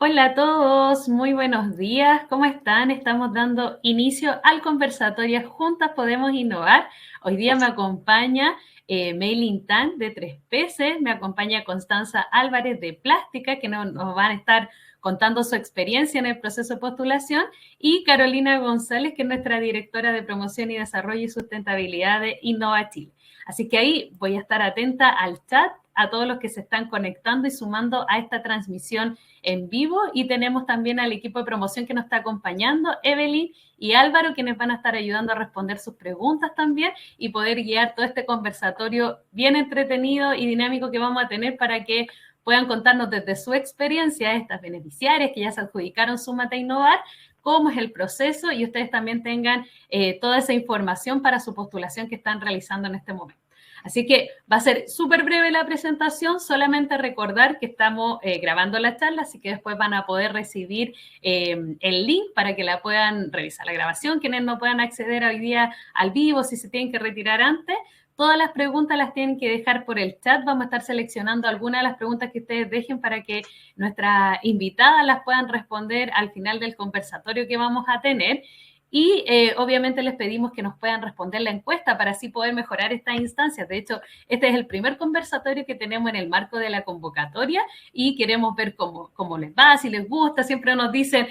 Hola a todos, muy buenos días, ¿cómo están? Estamos dando inicio al conversatorio Juntas Podemos Innovar. Hoy día me acompaña Meilin Tan de 3Ps, me acompaña Constanza Álvarez de Plástica, que nos van a estar contando su experiencia en el proceso de postulación, y Carolina González, que es nuestra directora de Promoción y Desarrollo y Sustentabilidad de Innova Chile. Así que ahí voy a estar atenta al chat, a todos los que se están conectando y sumando a esta transmisión en vivo, y tenemos también al equipo de promoción que nos está acompañando, Evelyn y Álvaro, quienes van a estar ayudando a responder sus preguntas también y poder guiar todo este conversatorio bien entretenido y dinámico que vamos a tener para que puedan contarnos desde su experiencia, estas beneficiarias que ya se adjudicaron Súmate a Innovar, cómo es el proceso y ustedes también tengan toda esa información para su postulación que están realizando en este momento. Así que va a ser súper breve la presentación, solamente recordar que estamos grabando la charla, así que después van a poder recibir el link para que la puedan revisar la grabación, quienes no puedan acceder hoy día al vivo, si se tienen que retirar antes. Todas las preguntas las tienen que dejar por el chat, vamos a estar seleccionando algunas de las preguntas que ustedes dejen para que nuestras invitadas las puedan responder al final del conversatorio que vamos a tener. Y obviamente les pedimos que nos puedan responder la encuesta para así poder mejorar estas instancias. De hecho, este es el primer conversatorio que tenemos en el marco de la convocatoria y queremos ver cómo les va, si les gusta. Siempre nos dicen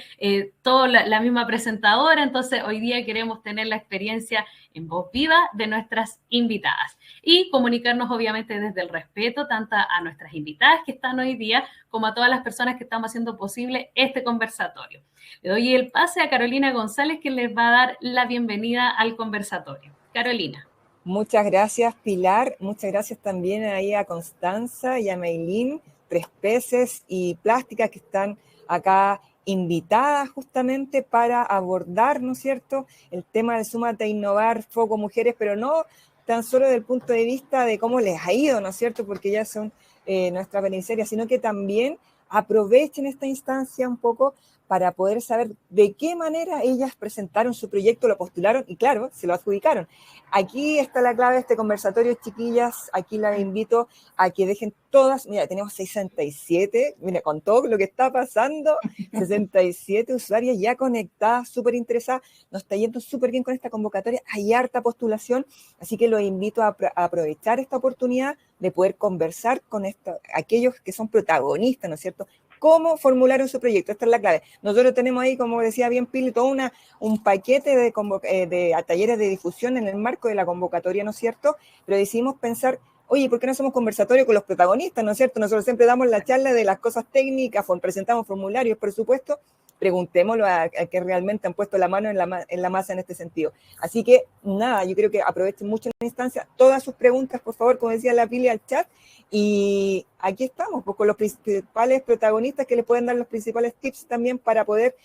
toda la misma presentadora, entonces hoy día queremos tener la experiencia en voz viva de nuestras invitadas y comunicarnos obviamente desde el respeto tanto a nuestras invitadas que están hoy día como a todas las personas que estamos haciendo posible este conversatorio. Le doy el pase a Carolina González, que les va a dar la bienvenida al conversatorio. Carolina. Muchas gracias, Pilar. Muchas gracias también ahí a Constanza y a Meilín, 3Ps y Plástica, que están acá invitadas justamente para abordar, ¿no es cierto?, el tema de Súmate a Innovar, Foco Mujeres, pero no tan solo desde el punto de vista de cómo les ha ido, ¿no es cierto?, porque ya son nuestras beneficiarias, sino que también aprovechen esta instancia un poco para poder saber de qué manera ellas presentaron su proyecto, lo postularon y, claro, se lo adjudicaron. Aquí está la clave de este conversatorio, chiquillas. Aquí las invito a que dejen todas, mira, tenemos 67, mira, con todo lo que está pasando, 67 usuarias ya conectadas, súper interesadas. Nos está yendo súper bien con esta convocatoria, hay harta postulación, así que los invito a aprovechar esta oportunidad de poder conversar con aquellos que son protagonistas, ¿no es cierto?, cómo formularon su proyecto. Esta es la clave. Nosotros tenemos ahí, como decía bien Pili, todo un paquete de talleres de difusión en el marco de la convocatoria, ¿no es cierto? Pero decidimos pensar, oye, ¿por qué no hacemos conversatorio con los protagonistas, ¿no es cierto? Nosotros siempre damos la charla de las cosas técnicas, presentamos formularios, por supuesto, preguntémoslo a que realmente han puesto la mano en la masa en este sentido. Así que, nada, yo creo que aprovechen mucho la instancia, todas sus preguntas, por favor, como decía la Pili, al chat, y aquí estamos, pues, con los principales protagonistas que le pueden dar los principales tips también para poder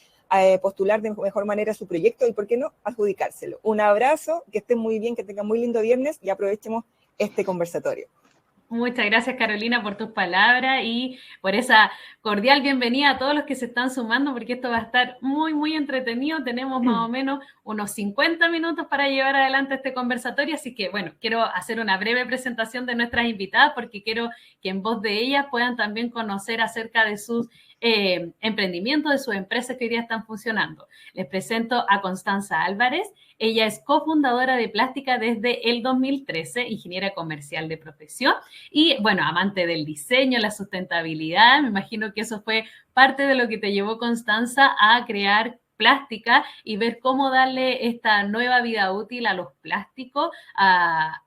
postular de mejor manera su proyecto y, ¿por qué no?, adjudicárselo. Un abrazo, que estén muy bien, que tengan muy lindo viernes y aprovechemos este conversatorio. Muchas gracias, Carolina, por tus palabras y por esa cordial bienvenida a todos los que se están sumando, porque esto va a estar muy, muy entretenido. Tenemos más o menos unos 50 minutos para llevar adelante este conversatorio, así que, bueno, quiero hacer una breve presentación de nuestras invitadas, porque quiero que en voz de ellas puedan también conocer acerca de sus emprendimientos, de sus empresas que hoy día están funcionando. Les presento a Constanza Álvarez. Ella es cofundadora de Plástica desde el 2013, ingeniera comercial de profesión y, bueno, amante del diseño, la sustentabilidad. Me imagino que eso fue parte de lo que te llevó, Constanza, a crear Plástica y ver cómo darle esta nueva vida útil a los plásticos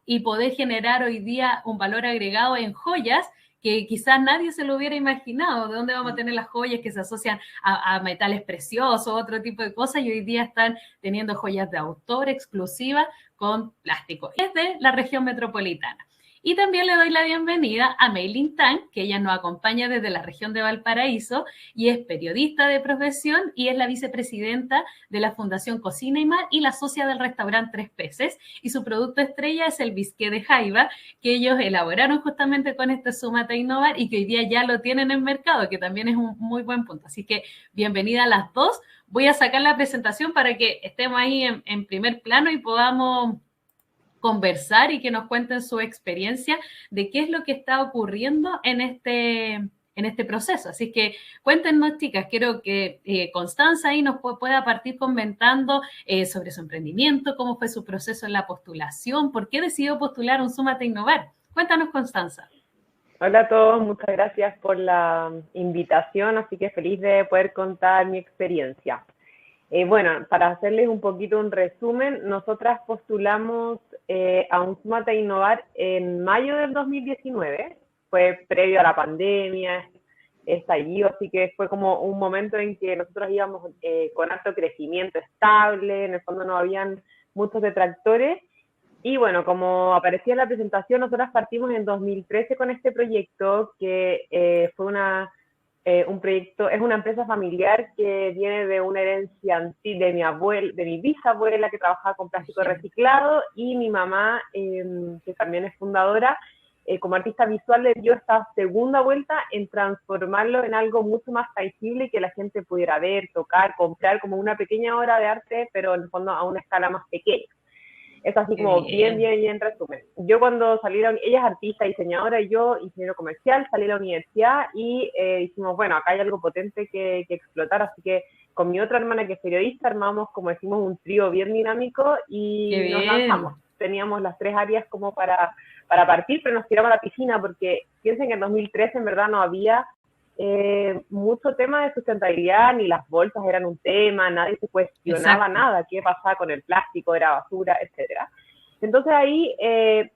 y poder generar hoy día un valor agregado en joyas que quizás nadie se lo hubiera imaginado. ¿De dónde vamos a tener las joyas que se asocian a metales preciosos, otro tipo de cosas? Y hoy día están teniendo joyas de autor exclusivas con plástico. Es de la región metropolitana. Y también le doy la bienvenida a Meilin Tan, que ella nos acompaña desde la región de Valparaíso y es periodista de profesión y es la vicepresidenta de la Fundación Cocina y Mar y la socia del restaurante Tres Peces. Y su producto estrella es el bisqué de jaiba, que ellos elaboraron justamente con este Súmate a Innovar y que hoy día ya lo tienen en mercado, que también es un muy buen punto. Así que bienvenida a las dos. Voy a sacar la presentación para que estemos ahí en primer plano y podamos conversar y que nos cuenten su experiencia de qué es lo que está ocurriendo en en este proceso. Así que cuéntenos, chicas, quiero que Constanza ahí nos pueda partir comentando sobre su emprendimiento, cómo fue su proceso en la postulación, por qué decidió postular un Súmate a Innovar. Cuéntanos, Constanza. Hola a todos, muchas gracias por la invitación, así que feliz de poder contar mi experiencia. Bueno, para hacerles un poquito un resumen, nosotras postulamos a un Súmate a Innovar en mayo del 2019, fue previo a la pandemia, estallido, así que fue como un momento en que nosotros íbamos con alto crecimiento estable, en el fondo no habían muchos detractores. Y bueno, como aparecía en la presentación, nosotras partimos en 2013 con este proyecto, que fue un proyecto, es una empresa familiar que viene de una herencia de mi abuela, de mi bisabuela que trabajaba con plástico reciclado, y mi mamá, que también es fundadora, como artista visual le dio esta segunda vuelta en transformarlo en algo mucho más tangible y que la gente pudiera ver, tocar, comprar, como una pequeña obra de arte, pero en el fondo a una escala más pequeña. Es así como bien resumen. Yo cuando salí, ella es artista, diseñadora, y yo ingeniero comercial, salí a la universidad y dijimos, bueno, acá hay algo potente que explotar, así que con mi otra hermana que es periodista armamos, como decimos, un trío bien dinámico y nos lanzamos. Teníamos las 3 áreas como para partir, pero nos tiramos a la piscina porque piensen que en 2013 en verdad no había mucho tema de sustentabilidad, ni las bolsas eran un tema, nadie se cuestionaba nada, qué pasaba con el plástico, era basura, etcétera. Entonces ahí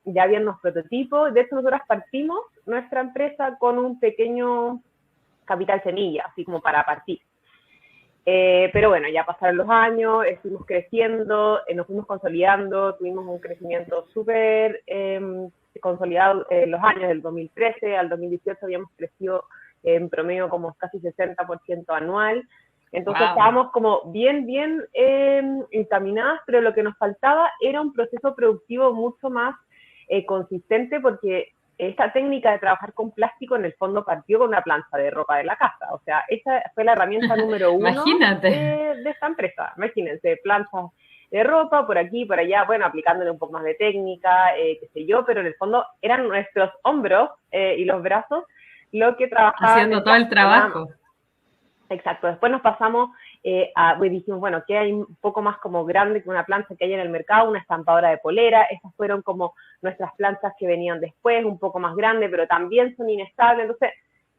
ya habían unos prototipos, de hecho nosotros partimos nuestra empresa con un pequeño capital semilla, así como para partir. Pero bueno, ya pasaron los años, estuvimos creciendo, nos fuimos consolidando, tuvimos un crecimiento súper consolidado en los años del 2013 al 2018 habíamos crecido en promedio como casi 60% anual. Entonces estábamos como bien encaminadas, pero lo que nos faltaba era un proceso productivo mucho más consistente, porque esta técnica de trabajar con plástico en el fondo partió con una plancha de ropa de la casa. O sea, esa fue la herramienta número 1 de esta empresa. Imagínense, planchas de ropa por aquí, por allá, bueno, aplicándole un poco más de técnica, qué sé yo, pero en el fondo eran nuestros hombros y los brazos lo que trabajaba haciendo todo el trabajo. Exacto. Después nos pasamos dijimos, bueno, ¿qué hay un poco más como grande que una plancha que hay en el mercado? Una estampadora de polera. Esas fueron como nuestras planchas que venían después, un poco más grandes, pero también son inestables. Entonces,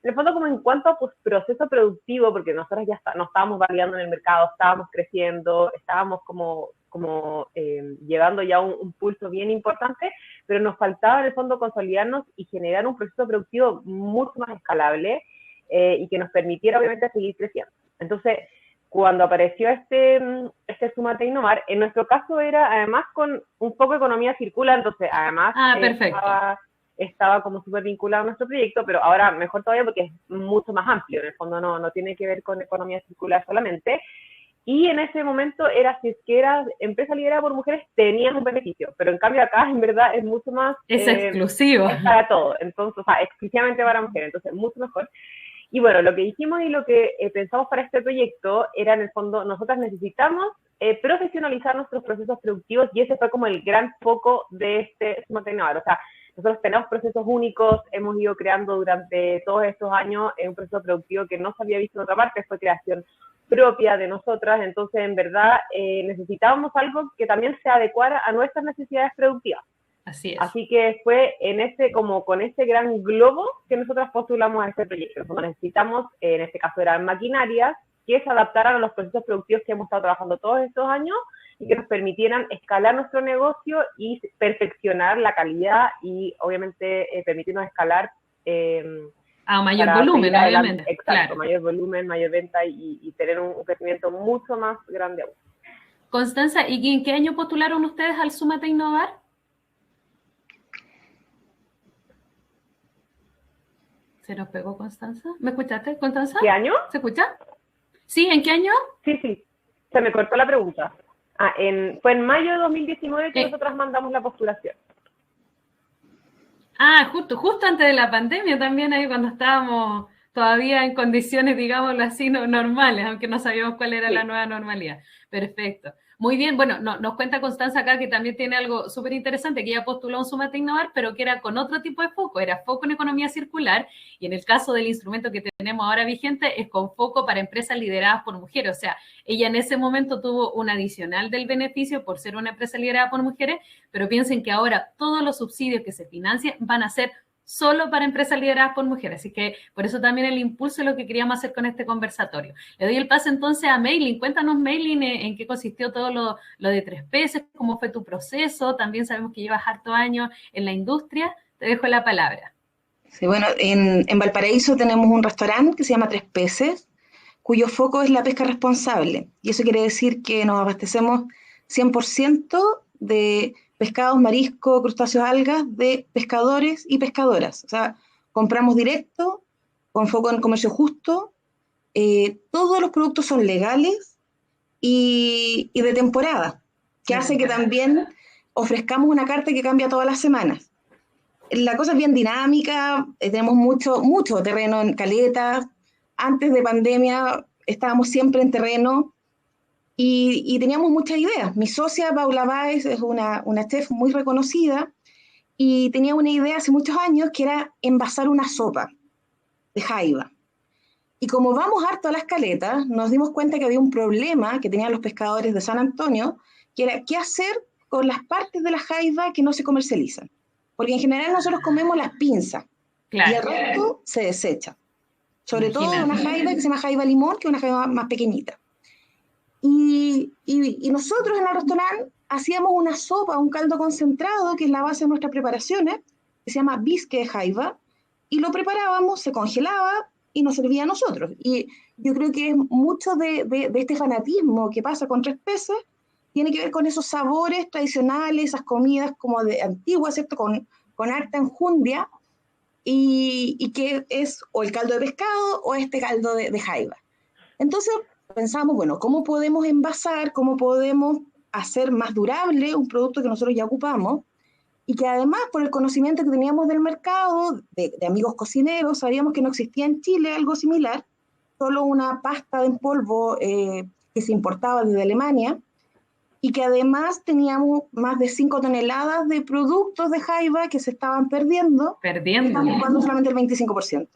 en el fondo, como en cuanto a pues, proceso productivo, porque nosotros ya nos estábamos validando en el mercado, estábamos creciendo, estábamos como llevando ya un pulso bien importante, pero nos faltaba en el fondo consolidarnos y generar un proceso productivo mucho más escalable y que nos permitiera obviamente seguir creciendo. Entonces, cuando apareció este Súmate a Innovar, en nuestro caso era además con un poco de economía circular, entonces además estaba como súper vinculado a nuestro proyecto, pero ahora mejor todavía porque es mucho más amplio, en el fondo no tiene que ver con economía circular solamente. Y en ese momento era, si es que eras empresa liderada por mujeres, tenías un beneficio, pero en cambio acá en verdad es mucho más... Es exclusivo. Es para todo, entonces, o sea, exclusivamente para mujeres, entonces mucho mejor. Y bueno, lo que dijimos y lo que pensamos para este proyecto era, en el fondo, nosotras necesitamos profesionalizar nuestros procesos productivos, y ese fue como el gran foco de este Súmate a Innovar. O sea, nosotros tenemos procesos únicos, hemos ido creando durante todos estos años un proceso productivo que no se había visto en otra parte, fue creación propia de nosotras, entonces en verdad necesitábamos algo que también se adecuara a nuestras necesidades productivas. Así es. Así que fue como con ese gran globo que nosotros postulamos a este proyecto. Nosotros necesitamos, en este caso eran maquinarias, que se adaptaran a los procesos productivos que hemos estado trabajando todos estos años y que nos permitieran escalar nuestro negocio y perfeccionar la calidad y obviamente permitirnos escalar a mayor volumen, obviamente. Exacto, mayor volumen, mayor venta y tener un crecimiento mucho más grande aún. Constanza, ¿y en qué año postularon ustedes al Súmate a Innovar? ¿Se nos pegó Constanza? ¿Me escuchaste, Constanza? ¿Qué año? ¿Se escucha? ¿Sí? ¿En qué año? Sí. Se me cortó la pregunta. Fue en mayo de 2019 que nosotros mandamos la postulación. Justo antes de la pandemia también, ahí cuando estábamos todavía en condiciones, digámoslo así, normales, aunque no sabíamos cuál era la nueva normalidad. Perfecto. Muy bien, bueno, nos cuenta Constanza acá que también tiene algo súper interesante, que ella postuló un Súmate a Innovar, pero que era con otro tipo de foco, era foco en economía circular, y en el caso del instrumento que tenemos ahora vigente es con foco para empresas lideradas por mujeres, o sea, ella en ese momento tuvo un adicional del beneficio por ser una empresa liderada por mujeres, pero piensen que ahora todos los subsidios que se financian van a ser solo para empresas lideradas por mujeres. Así que por eso también el impulso es lo que queríamos hacer con este conversatorio. Le doy el pase entonces a Maylin. Cuéntanos, Maylin, en qué consistió todo lo de 3Ps, cómo fue tu proceso. También sabemos que llevas harto años en la industria. Te dejo la palabra. Sí, bueno, en Valparaíso tenemos un restaurante que se llama Tres Peces, cuyo foco es la pesca responsable. Y eso quiere decir que nos abastecemos 100% de pescados, mariscos, crustáceos, algas, de pescadores y pescadoras. O sea, compramos directo, con foco en comercio justo, todos los productos son legales y de temporada, que hace que también ofrezcamos una carta que cambia todas las semanas. La cosa es bien dinámica, tenemos mucho terreno en Caleta. Antes de pandemia estábamos siempre en terreno y teníamos muchas ideas. Mi socia Paula Báez es una chef muy reconocida y tenía una idea hace muchos años que era envasar una sopa de jaiba. Y como vamos harto a las caletas, nos dimos cuenta que había un problema que tenían los pescadores de San Antonio, que era qué hacer con las partes de la jaiba que no se comercializan. Porque en general nosotros comemos las pinzas, claro, y el resto se desecha. Sobre todo una jaiba que se llama jaiba limón, que es una jaiba más pequeñita. Y nosotros en el restaurante hacíamos una sopa, un caldo concentrado, que es la base de nuestras preparaciones, que se llama bisque de jaiba, y lo preparábamos, se congelaba y nos servía a nosotros. Y yo creo que es mucho de este fanatismo que pasa con Tres Peces, tiene que ver con esos sabores tradicionales, esas comidas como de antiguas, ¿cierto? Con harta enjundia, y que es o el caldo de pescado o este caldo de jaiba. Entonces pensamos, bueno, ¿cómo podemos envasar, cómo podemos hacer más durable un producto que nosotros ya ocupamos? Y que además, por el conocimiento que teníamos del mercado, de amigos cocineros, sabíamos que no existía en Chile algo similar, solo una pasta en polvo que se importaba desde Alemania, y que además teníamos más de 5 toneladas de productos de jaiba que se estaban perdiendo. Estamos ocupando solamente el 25%.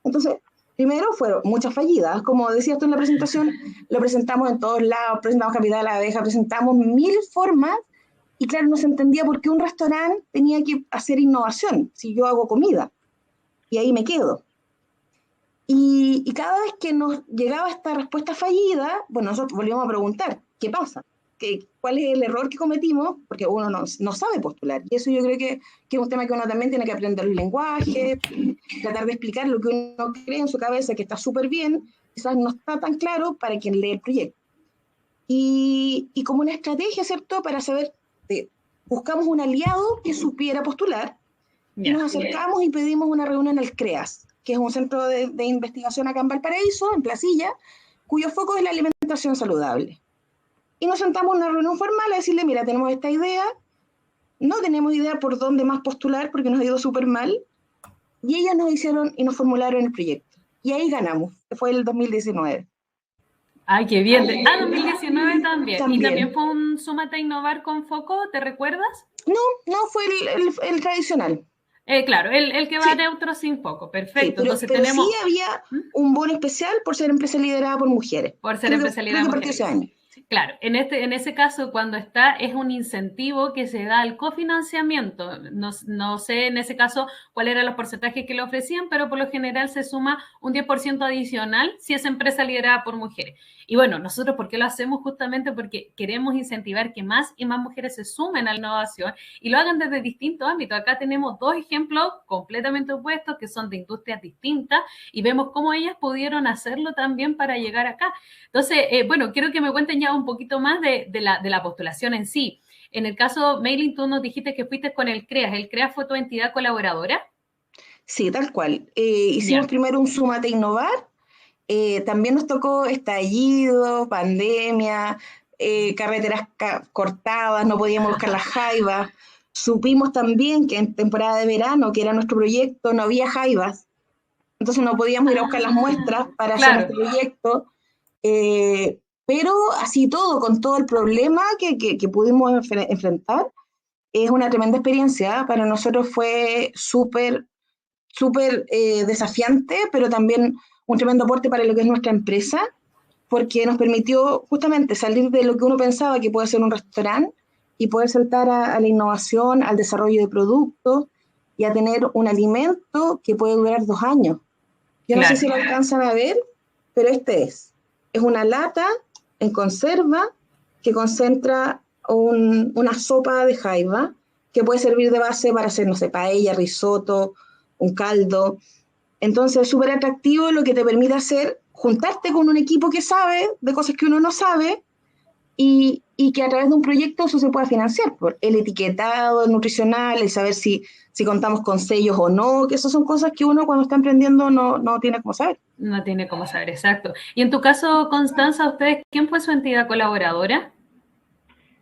Entonces, primero fueron muchas fallidas, como decías tú en la presentación, lo presentamos en todos lados, presentamos Capital de la Abeja, presentamos 1000 formas, y claro, no se entendía por qué un restaurante tenía que hacer innovación, si yo hago comida, y ahí me quedo. Y cada vez que nos llegaba esta respuesta fallida, bueno, nosotros volvíamos a preguntar, ¿qué pasa? ¿Cuál es el error que cometimos? Porque uno no sabe postular, y eso yo creo que es un tema que uno también tiene que aprender el lenguaje, tratar de explicar lo que uno cree en su cabeza que está súper bien, quizás no está tan claro para quien lee el proyecto. Y como una estrategia, ¿cierto?, para saber, buscamos un aliado que supiera postular, y nos acercamos y pedimos una reunión al CREAS, que es un centro de investigación acá en Valparaíso, en Placilla, cuyo foco es la alimentación saludable. Y nos sentamos en una reunión formal a decirle, mira, tenemos esta idea, no tenemos idea por dónde más postular porque nos ha ido súper mal, y ellas nos hicieron y nos formularon el proyecto. Y ahí ganamos, que fue el 2019. Ay, qué bien. 2019 también. ¿Y también fue un Súmate a Innovar con foco, te recuerdas? No, fue el tradicional. Claro, el que va neutro sin foco, perfecto. Sí, pero tenemos... sí había un bono especial por ser empresa liderada por mujeres. Por ser empresa liderada por mujeres. Ese año. Claro, en ese caso, cuando es un incentivo que se da al cofinanciamiento. No sé en ese caso cuáles eran los porcentajes que le ofrecían, pero por lo general se suma un 10% adicional si es empresa liderada por mujeres. Y bueno, nosotros, ¿por qué lo hacemos? Justamente porque queremos incentivar que más y más mujeres se sumen a la innovación y lo hagan desde distintos ámbitos. Acá tenemos 2 ejemplos completamente opuestos que son de industrias distintas y vemos cómo ellas pudieron hacerlo también para llegar acá. Entonces, bueno, quiero que me cuenten ya un poquito más de la postulación en sí. En el caso, Maylin, tú nos dijiste que fuiste con el CREAS. ¿El CREAS fue tu entidad colaboradora? Sí, tal cual. Hicimos primero un Súmate a Innovar. También nos tocó estallido, pandemia, carreteras cortadas, no podíamos buscar las jaivas. Supimos también que en temporada de verano, que era nuestro proyecto, no había jaivas. Entonces no podíamos ir a buscar las muestras para hacer nuestro proyecto. pero así todo, con todo el problema que pudimos enfrentar, es una tremenda experiencia. Para nosotros fue súper desafiante, pero también un tremendo aporte para lo que es nuestra empresa, porque nos permitió justamente salir de lo que uno pensaba que puede ser un restaurante y poder saltar a la innovación, al desarrollo de productos y a tener un alimento que puede durar 2 años. Yo no sé Claro. si lo alcanzan a ver, pero es una lata en conserva que concentra una sopa de jaiba que puede servir de base para hacer, no sé, paella, risotto, un caldo. Entonces es súper atractivo, lo que te permite hacer, juntarte con un equipo que sabe de cosas que uno no sabe y que a través de un proyecto eso se pueda financiar, por el etiquetado nutricional, el saber si contamos con sellos o no, que esas son cosas que uno cuando está emprendiendo no tiene como saber. No tiene cómo saber, exacto. Y en tu caso, Constanza, ¿ustedes quién fue su entidad colaboradora?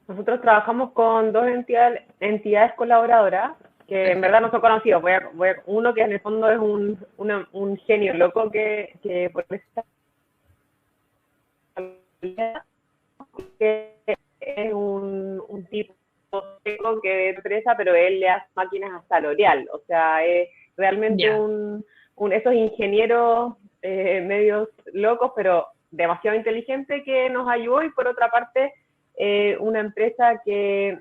Nosotros trabajamos con dos entidades colaboradoras que en verdad Perfecto. no son conocidos. Uno que en el fondo es un genio loco que por esta que es un tipo seco que empresa, pero él le hace máquinas hasta L'Oreal. O sea, es realmente Ya. esos ingenieros medios locos, pero demasiado inteligente que nos ayudó. Y por otra parte, una empresa que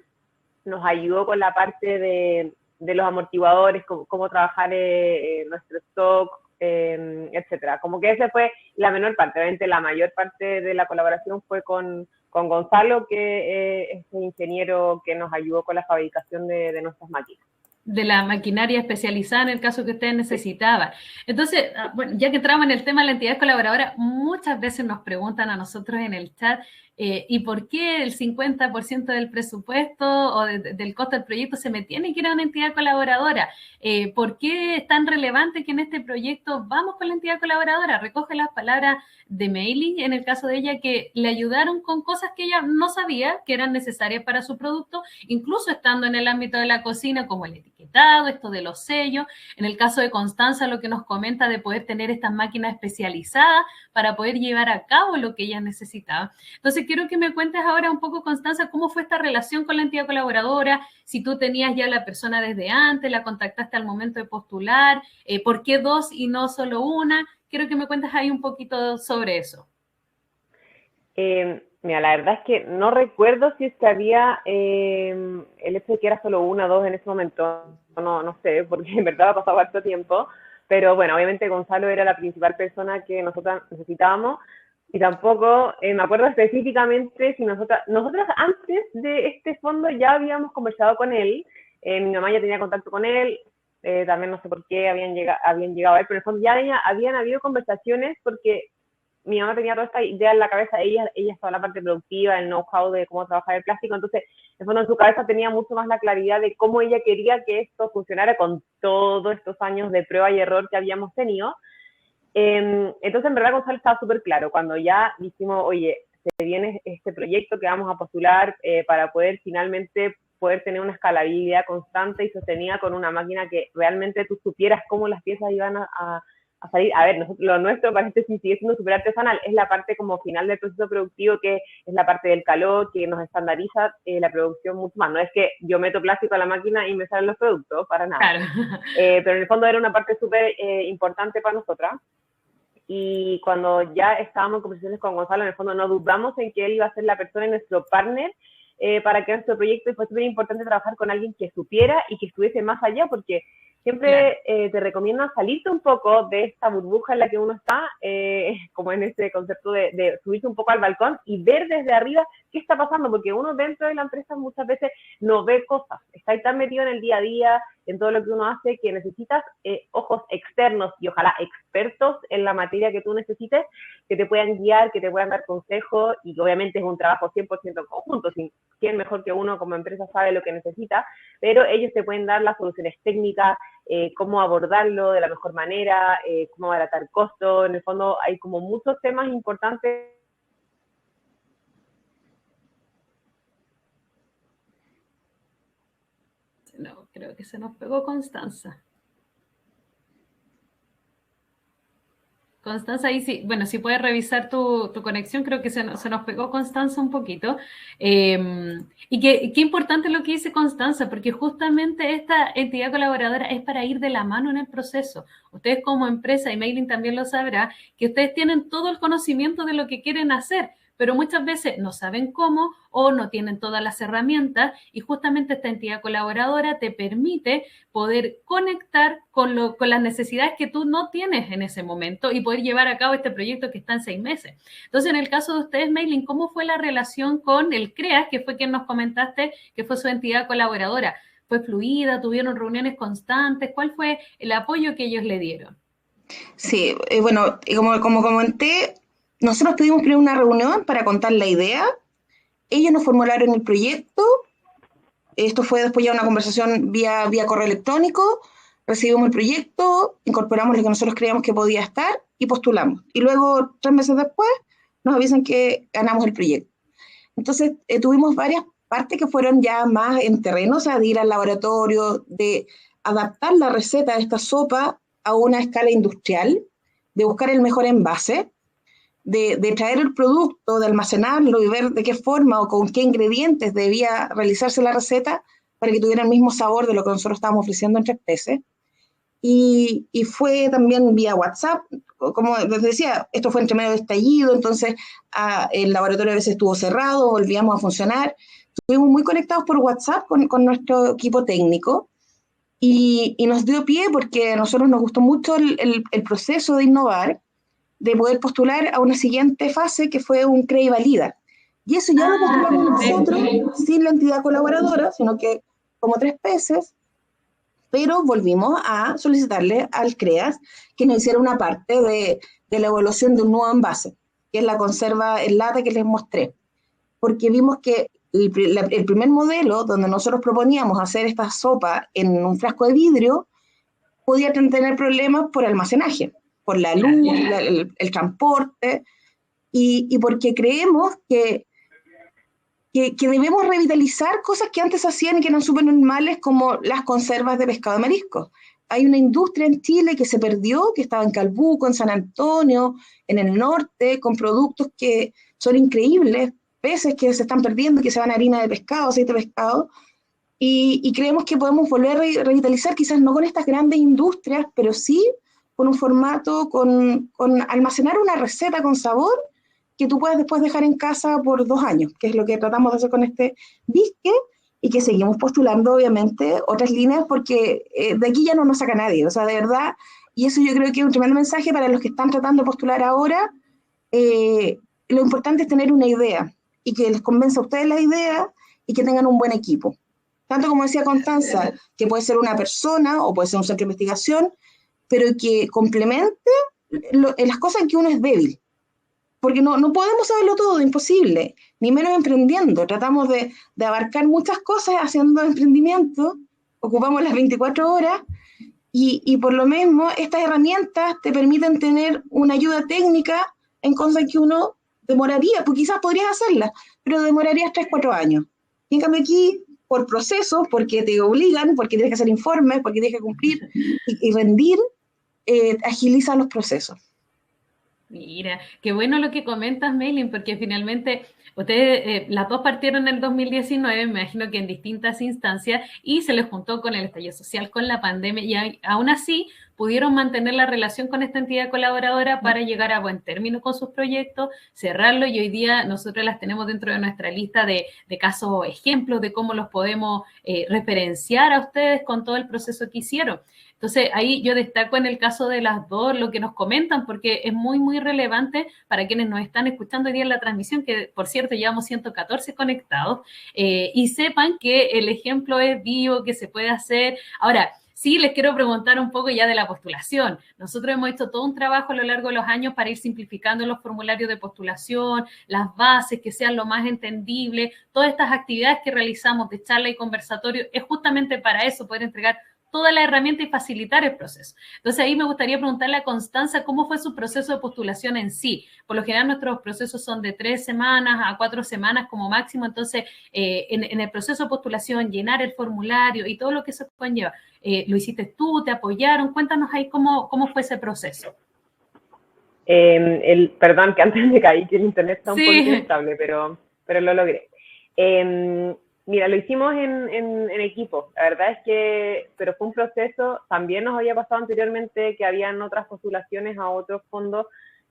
nos ayudó con la parte de los amortiguadores, cómo trabajar nuestro stock, etcétera. Como que esa fue la menor parte. Obviamente la mayor parte de la colaboración fue con Gonzalo, que es el ingeniero que nos ayudó con la fabricación de nuestras máquinas. De la maquinaria especializada en el caso que ustedes Sí. necesitaban. Entonces, bueno, ya que entramos en el tema de la entidad colaboradora, muchas veces nos preguntan a nosotros en el chat, ¿y por qué el 50% del presupuesto o del costo del proyecto se me tiene que ir a una entidad colaboradora? ¿Por qué es tan relevante que en este proyecto vamos con la entidad colaboradora? Recoge las palabras de Meili, en el caso de ella, que le ayudaron con cosas que ella no sabía que eran necesarias para su producto, incluso estando en el ámbito de la cocina, como el etiquetado, esto de los sellos. En el caso de Constanza, lo que nos comenta de poder tener estas máquinas especializadas para poder llevar a cabo lo que ella necesitaba. Entonces, quiero que me cuentes ahora un poco, Constanza, cómo fue esta relación con la entidad colaboradora, si tú tenías ya la persona desde antes, la contactaste al momento de postular, por qué dos y no solo una. Quiero que me cuentes ahí un poquito sobre eso. Mira, la verdad es que no recuerdo si es que había el hecho de que era solo una o dos en ese momento, no sé, porque en verdad ha pasado harto tiempo, pero bueno, obviamente Gonzalo era la principal persona que nosotros necesitábamos y tampoco me acuerdo específicamente si nosotras antes de este fondo ya habíamos conversado con él, mi mamá ya tenía contacto con él, también no sé por qué habían llegado a él, pero en el fondo ya habían habido conversaciones porque mi mamá tenía toda esta idea en la cabeza, ella es toda la parte productiva, el know-how de cómo trabajar el plástico, entonces, en fondo, en su cabeza tenía mucho más la claridad de cómo ella quería que esto funcionara con todos estos años de prueba y error que habíamos tenido. Entonces, en verdad, Gonzalo estaba súper claro, cuando ya dijimos, oye, se viene este proyecto que vamos a postular para poder finalmente poder tener una escalabilidad constante y sostenida con una máquina que realmente tú supieras cómo las piezas iban a salir. A ver, lo nuestro, paréntesis, sigue siendo súper artesanal, es la parte como final del proceso productivo, que es la parte del calor, que nos estandariza la producción mucho más. No es que yo meto plástico a la máquina y me salen los productos, para nada. Claro. Pero en el fondo era una parte súper importante para nosotras. Y cuando ya estábamos en conversaciones con Gonzalo, en el fondo no dudamos en que él iba a ser la persona y nuestro partner para crear nuestro proyecto, y fue súper importante trabajar con alguien que supiera y que estuviese más allá, porque siempre Claro. te recomiendan salirte un poco de esta burbuja en la que uno está, como en este concepto de subirse un poco al balcón y ver desde arriba qué está pasando, porque uno dentro de la empresa muchas veces no ve cosas, está ahí tan metido en el día a día, en todo lo que uno hace, que necesitas ojos externos y ojalá expertos en la materia que tú necesites, que te puedan guiar, que te puedan dar consejos, y obviamente es un trabajo 100% conjunto, sin quién mejor que uno como empresa sabe lo que necesita, pero ellos te pueden dar las soluciones técnicas, cómo abordarlo de la mejor manera, cómo abaratar costos. En el fondo hay como muchos temas importantes. No, creo que se nos pegó Constanza. Constanza, ahí sí, bueno, si puedes revisar tu conexión, creo que se nos pegó Constanza un poquito. Y qué importante lo que dice Constanza, porque justamente esta entidad colaboradora es para ir de la mano en el proceso. Ustedes como empresa, y Maylin también lo sabrá, que ustedes tienen todo el conocimiento de lo que quieren hacer, pero muchas veces no saben cómo o no tienen todas las herramientas y justamente esta entidad colaboradora te permite poder conectar con las necesidades que tú no tienes en ese momento y poder llevar a cabo este proyecto que está en 6 meses. Entonces, en el caso de ustedes, Maylin, ¿cómo fue la relación con el CREAS, que fue quien nos comentaste que fue su entidad colaboradora? ¿Fue fluida? ¿Tuvieron reuniones constantes? ¿Cuál fue el apoyo que ellos le dieron? Sí, bueno, como comenté, nosotros pedimos primero una reunión para contar la idea, ellos nos formularon el proyecto, esto fue después ya una conversación vía correo electrónico, recibimos el proyecto, incorporamos lo que nosotros creíamos que podía estar y postulamos. Y luego, 3 meses después, nos avisan que ganamos el proyecto. Entonces, tuvimos varias partes que fueron ya más en terreno, o sea, de ir al laboratorio, de adaptar la receta de esta sopa a una escala industrial, de buscar el mejor envase, de traer el producto, de almacenarlo y ver de qué forma o con qué ingredientes debía realizarse la receta para que tuviera el mismo sabor de lo que nosotros estábamos ofreciendo en 3 peces. Y fue también vía WhatsApp, como les decía, esto fue entre medio de estallido, entonces el laboratorio a veces estuvo cerrado, volvíamos a funcionar, estuvimos muy conectados por WhatsApp con nuestro equipo técnico y nos dio pie porque a nosotros nos gustó mucho el proceso de innovar, de poder postular a una siguiente fase que fue un CREA y Valida. Y eso ya lo postulamos nosotros sin la entidad colaboradora, sino que como 3 peces, pero volvimos a solicitarle al CREAS que nos hiciera una parte de la evaluación de un nuevo envase, que es la conserva en lata que les mostré, porque vimos que el primer modelo, donde nosotros proponíamos hacer esta sopa en un frasco de vidrio, podía tener problemas por almacenaje, por la luz, el transporte, y porque creemos que debemos revitalizar cosas que antes hacían y que eran súper normales, como las conservas de pescado de marisco. Hay una industria en Chile que se perdió, que estaba en Calbuco, en San Antonio, en el norte, con productos que son increíbles, peces que se están perdiendo, que se van a harina de pescado, aceite de pescado, y creemos que podemos volver a revitalizar, quizás no con estas grandes industrias, pero sí con un formato, con almacenar una receta con sabor que tú puedas después dejar en casa por 2 años, que es lo que tratamos de hacer con este disque, y que seguimos postulando, obviamente, otras líneas, porque de aquí ya no nos saca nadie, o sea, de verdad, y eso yo creo que es un tremendo mensaje para los que están tratando de postular ahora. Lo importante es tener una idea, y que les convenza a ustedes la idea, y que tengan un buen equipo. Tanto como decía Constanza, que puede ser una persona, o puede ser un centro de investigación, pero que complemente las cosas en que uno es débil. Porque no podemos saberlo todo, imposible, ni menos emprendiendo. Tratamos de abarcar muchas cosas haciendo emprendimiento, ocupamos las 24 horas, y por lo mismo estas herramientas te permiten tener una ayuda técnica en cosas que uno demoraría, pues quizás podrías hacerlas, pero demorarías 3-4 años. Y en cambio aquí, por procesos, porque te obligan, porque tienes que hacer informes, porque tienes que cumplir y rendir, agiliza los procesos. Mira, qué bueno lo que comentas, Maylin, porque finalmente ustedes, las dos partieron en el 2019, me imagino que en distintas instancias, y se les juntó con el estallido social, con la pandemia, y aún así pudieron mantener la relación con esta entidad colaboradora para llegar a buen término con sus proyectos, cerrarlo, y hoy día nosotros las tenemos dentro de nuestra lista de casos, ejemplos de cómo los podemos referenciar a ustedes con todo el proceso que hicieron. Entonces, ahí yo destaco en el caso de las dos lo que nos comentan, porque es muy, muy relevante para quienes nos están escuchando hoy día en la transmisión, que por cierto llevamos 114 conectados, y sepan que el ejemplo es vivo, que se puede hacer. Ahora, sí, les quiero preguntar un poco ya de la postulación. Nosotros hemos hecho todo un trabajo a lo largo de los años para ir simplificando los formularios de postulación, las bases, que sean lo más entendibles. Todas estas actividades que realizamos de charla y conversatorio es justamente para eso, poder entregar toda la herramienta y facilitar el proceso. Entonces ahí me gustaría preguntarle a Constanza cómo fue su proceso de postulación en sí. Por lo general nuestros procesos son de 3 semanas a 4 semanas como máximo, entonces en el proceso de postulación, llenar el formulario y todo lo que eso conlleva. ¿Lo hiciste tú? ¿Te apoyaron? Cuéntanos ahí cómo fue ese proceso. Perdón que antes me caí, que el internet está un poquito Sí, inestable, pero lo logré. Mira, lo hicimos en equipo, la verdad es que, pero fue un proceso, también nos había pasado anteriormente que habían otras postulaciones a otros fondos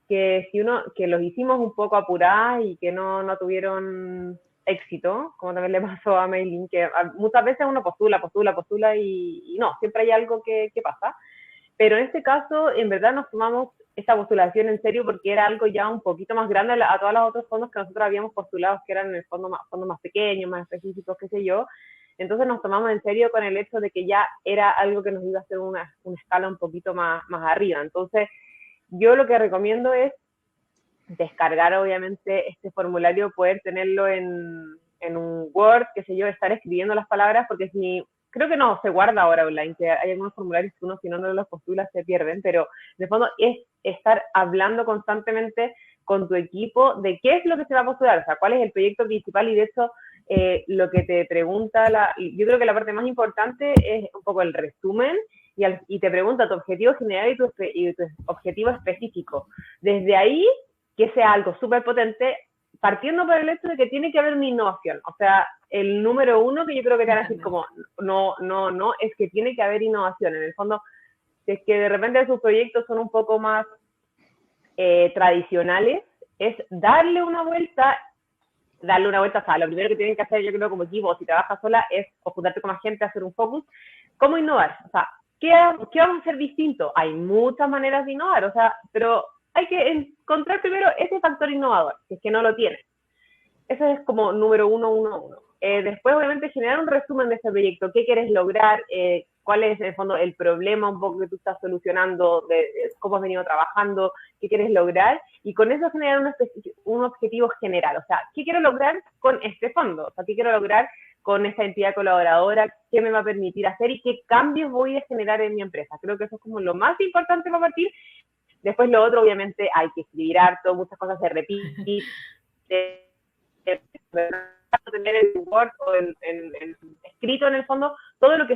que los hicimos un poco apuradas y que no tuvieron éxito, como también le pasó a Maylin, que muchas veces uno postula y no, siempre hay algo que pasa. Pero en este caso, en verdad nos tomamos esta postulación en serio porque era algo ya un poquito más grande a todos los otros fondos que nosotros habíamos postulado, que eran en el fondo fondos más pequeños, más específicos, qué sé yo. Entonces nos tomamos en serio con el hecho de que ya era algo que nos iba a hacer una escala un poquito más arriba. Entonces, yo lo que recomiendo es descargar, obviamente, este formulario, poder tenerlo en un Word, qué sé yo, estar escribiendo las palabras, porque si creo que no se guarda ahora online, que hay algunos formularios que uno si no los postula se pierden, pero de fondo es estar hablando constantemente con tu equipo de qué es lo que se va a postular, o sea, cuál es el proyecto principal y de hecho lo que te pregunta, yo creo que la parte más importante es un poco el resumen y te pregunta tu objetivo general y tu objetivo específico. Desde ahí, que sea algo súper potente, partiendo por el hecho de que tiene que haber una innovación. O sea, el número uno que yo creo que te van a decir como, no, es que tiene que haber innovación. En el fondo, es que de repente sus proyectos son un poco más tradicionales, es darle una vuelta, o sea, lo primero que tienen que hacer, yo creo, como equipo, si trabajas sola, es o juntarte con más gente, hacer un focus. ¿Cómo innovar? O sea, ¿qué vamos a hacer distinto? Hay muchas maneras de innovar, o sea, pero hay que encontrar primero ese factor innovador, si es que no lo tienes. Eso es como número uno. Después, obviamente, generar un resumen de ese proyecto. ¿Qué quieres lograr? ¿Cuál es, en el fondo, el problema un poco que tú estás solucionando? ¿Cómo has venido trabajando? ¿Qué quieres lograr? Y con eso generar un objetivo general. O sea, ¿qué quiero lograr con este fondo? O sea, ¿qué quiero lograr con esta entidad colaboradora? ¿Qué me va a permitir hacer? ¿Y qué cambios voy a generar en mi empresa? Creo que eso es como lo más importante para partir. Después lo otro, obviamente, hay que escribir harto, muchas cosas se repiten, tener en Word o escrito en el fondo, todo lo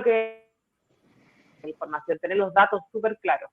que información, tener los datos súper claros.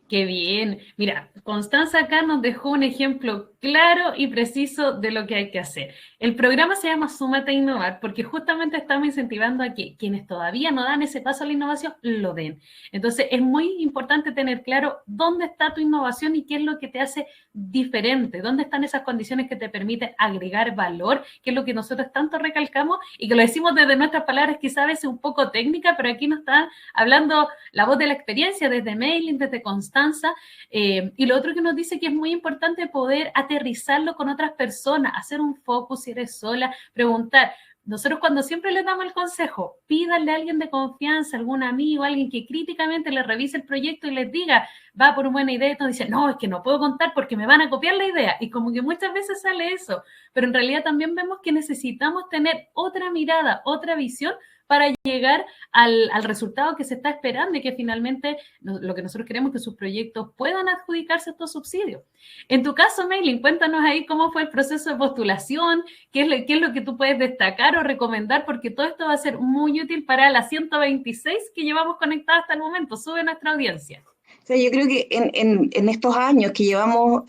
qué bien. Mira, Constanza acá nos dejó un ejemplo claro y preciso de lo que hay que hacer. El programa se llama Súmate a Innovar porque justamente estamos incentivando a que quienes todavía no dan ese paso a la innovación lo den. Entonces, es muy importante tener claro dónde está tu innovación y qué es lo que te hace diferente, dónde están esas condiciones que te permiten agregar valor, que es lo que nosotros tanto recalcamos y que lo decimos desde nuestras palabras, quizás a veces un poco técnica, pero aquí nos está hablando la voz de la experiencia, desde Maylin, desde Constanza, y lo otro que nos dice que es muy importante poder aterrizarlo con otras personas, hacer un focus si eres sola, preguntar. Nosotros cuando siempre les damos el consejo, pídanle a alguien de confianza, algún amigo, alguien que críticamente les revise el proyecto y les diga, va por una buena idea, y entonces dicen, no, es que no puedo contar porque me van a copiar la idea. Y como que muchas veces sale eso, pero en realidad también vemos que necesitamos tener otra mirada, otra visión para llegar al resultado que se está esperando y que finalmente lo que nosotros queremos es que sus proyectos puedan adjudicarse estos subsidios. En tu caso, Maylin, cuéntanos ahí cómo fue el proceso de postulación, qué es lo que tú puedes destacar o recomendar, porque todo esto va a ser muy útil para las 126 que llevamos conectadas hasta el momento. Sube nuestra audiencia. O sea, yo creo que en estos años que llevamos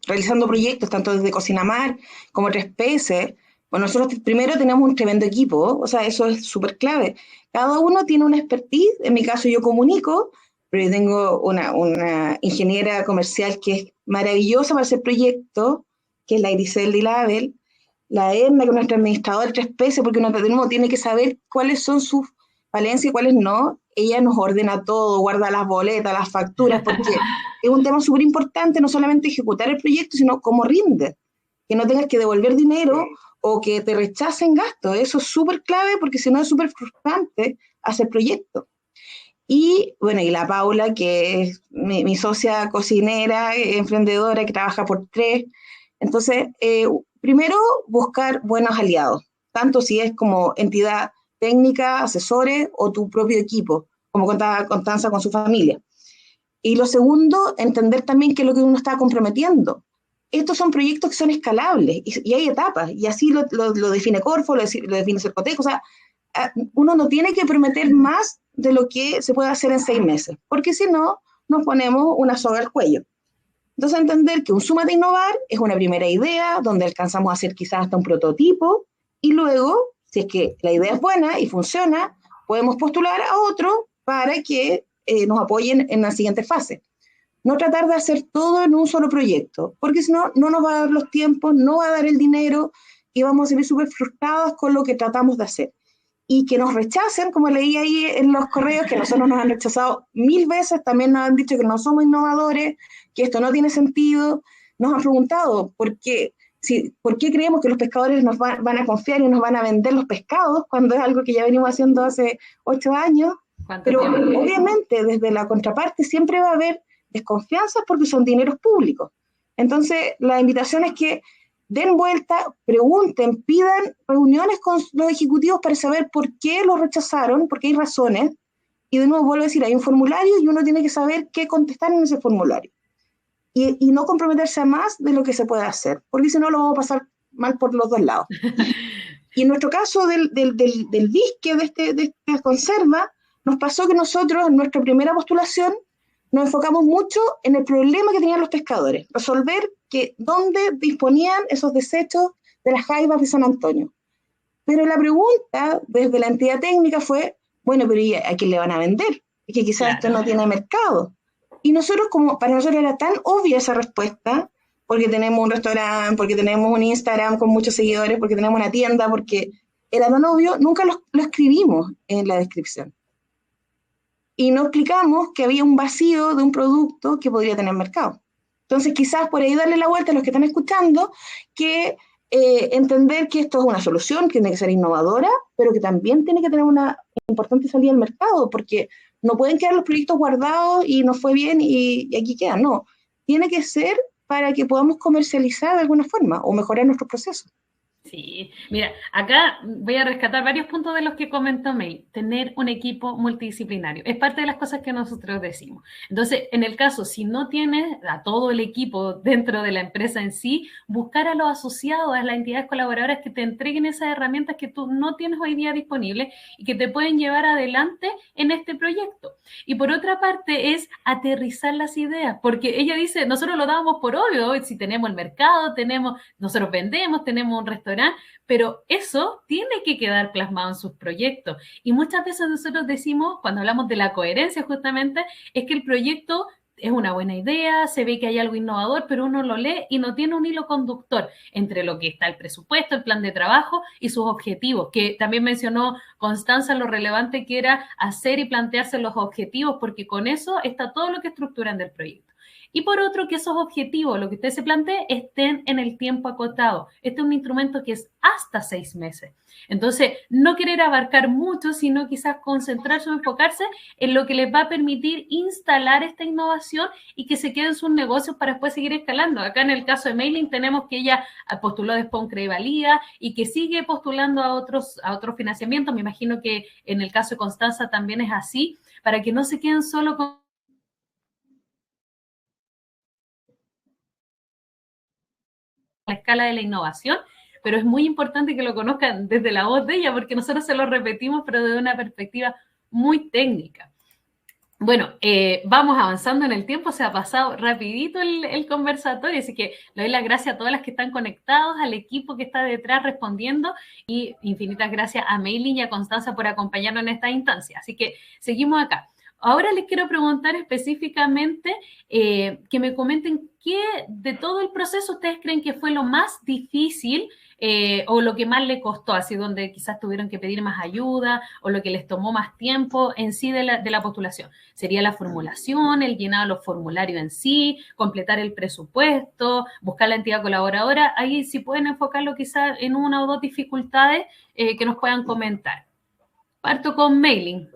realizando proyectos, tanto desde Cocinamar como 3PS, bueno, nosotros primero tenemos un tremendo equipo, o sea, eso es súper clave. Cada uno tiene una expertise, en mi caso yo comunico, pero yo tengo una ingeniera comercial que es maravillosa para hacer proyectos, que es la Irisel de Label, la Edna, que es nuestra administradora de 3PS, porque uno tiene que saber cuáles son sus falencias y cuáles no. Ella nos ordena todo, guarda las boletas, las facturas, porque es un tema súper importante, no solamente ejecutar el proyecto, sino cómo rinde, que no tengas que devolver dinero o que te rechacen gastos. Eso es súper clave porque si no es súper frustrante hacer proyectos. Y bueno, y la Paula, que es mi socia cocinera, emprendedora, que trabaja por 3. Entonces, primero, buscar buenos aliados, tanto si es como entidad técnica, asesores o tu propio equipo, como contaba Constanza con su familia. Y lo segundo, entender también qué es lo que uno está comprometiendo. Estos son proyectos que son escalables y hay etapas, y así lo define Corfo, lo define Cercotec. O sea, uno no tiene que prometer más de lo que se puede hacer en 6 meses, porque si no, nos ponemos una soga al cuello. Entonces, entender que un Súmate a Innovar es una primera idea, donde alcanzamos a hacer quizás hasta un prototipo, y luego, si es que la idea es buena y funciona, podemos postular a otro para que nos apoyen en la siguiente fase. No tratar de hacer todo en un solo proyecto, porque si no, no nos va a dar los tiempos, no va a dar el dinero, y vamos a salir súper frustrados con lo que tratamos de hacer. Y que nos rechacen, como leí ahí en los correos, que nosotros nos han rechazado 1000 veces, también nos han dicho que no somos innovadores, que esto no tiene sentido. Nos han preguntado por qué creemos que los pescadores nos van a confiar y nos van a vender los pescados, cuando es algo que ya venimos haciendo hace 8 años. Pero obviamente desde la contraparte siempre va a haber desconfianzas porque son dineros públicos. Entonces la invitación es que den vuelta, pregunten, pidan reuniones con los ejecutivos para saber por qué los rechazaron, porque hay razones, y de nuevo vuelvo a decir, hay un formulario y uno tiene que saber qué contestar en ese formulario. Y no comprometerse a más de lo que se puede hacer, porque si no lo vamos a pasar mal por los dos lados. Y en nuestro caso del disque, de esta conserva, nos pasó que nosotros en nuestra primera postulación nos enfocamos mucho en el problema que tenían los pescadores, resolver dónde disponían esos desechos de las jaivas de San Antonio. Pero la pregunta desde la entidad técnica fue, bueno, pero ¿y a quién le van a vender? Es que quizás esto no tiene mercado. Y nosotros, como para nosotros era tan obvia esa respuesta, porque tenemos un restaurante, porque tenemos un Instagram con muchos seguidores, porque tenemos una tienda, porque era tan obvio, nunca lo escribimos en la descripción. Y no explicamos que había un vacío de un producto que podría tener mercado. Entonces, quizás por ahí darle la vuelta a los que están escuchando, que entender que esto es una solución, que tiene que ser innovadora, pero que también tiene que tener una importante salida al mercado, porque no pueden quedar los proyectos guardados y nos fue bien y aquí quedan. No, tiene que ser para que podamos comercializar de alguna forma o mejorar nuestros procesos. Sí, mira, acá voy a rescatar varios puntos de los que comentó May. Tener un equipo multidisciplinario es parte de las cosas que nosotros decimos. Entonces, en el caso, si no tienes a todo el equipo dentro de la empresa en sí, buscar a los asociados, a las entidades colaboradoras que te entreguen esas herramientas que tú no tienes hoy día disponibles y que te pueden llevar adelante en este proyecto. Y por otra parte es aterrizar las ideas, porque ella dice, nosotros lo dábamos por obvio, si tenemos el mercado, nosotros vendemos, tenemos un restaurante, pero eso tiene que quedar plasmado en sus proyectos. Y muchas veces nosotros decimos, cuando hablamos de la coherencia justamente, es que el proyecto es una buena idea, se ve que hay algo innovador, pero uno lo lee y no tiene un hilo conductor entre lo que está el presupuesto, el plan de trabajo y sus objetivos, que también mencionó Constanza lo relevante que era hacer y plantearse los objetivos, porque con eso está todo lo que estructuran del proyecto. Y por otro, que esos objetivos, lo que usted se plantee, estén en el tiempo acotado. Este es un instrumento que es hasta 6 meses. Entonces, no querer abarcar mucho, sino quizás concentrarse o enfocarse en lo que les va a permitir instalar esta innovación y que se queden sus negocios para después seguir escalando. Acá en el caso de Mailing tenemos que ella postuló después un Crevalía y que sigue postulando a otros financiamientos. Me imagino que en el caso de Constanza también es así, para que no se queden solo con la escala de la innovación, pero es muy importante que lo conozcan desde la voz de ella, porque nosotros se lo repetimos, pero desde una perspectiva muy técnica. Bueno, vamos avanzando en el tiempo, se ha pasado rapidito el conversatorio, así que le doy las gracias a todas las que están conectados, al equipo que está detrás respondiendo y infinitas gracias a Mailing y a Constanza por acompañarnos en esta instancia. Así que seguimos acá. Ahora les quiero preguntar específicamente que me comenten qué de todo el proceso ustedes creen que fue lo más difícil o lo que más les costó, así donde quizás tuvieron que pedir más ayuda o lo que les tomó más tiempo en sí de la postulación. ¿Sería la formulación, el llenado de los formularios en sí, completar el presupuesto, buscar la entidad colaboradora? Ahí sí pueden enfocarlo quizás en una o dos dificultades que nos puedan comentar. Parto con Mailing.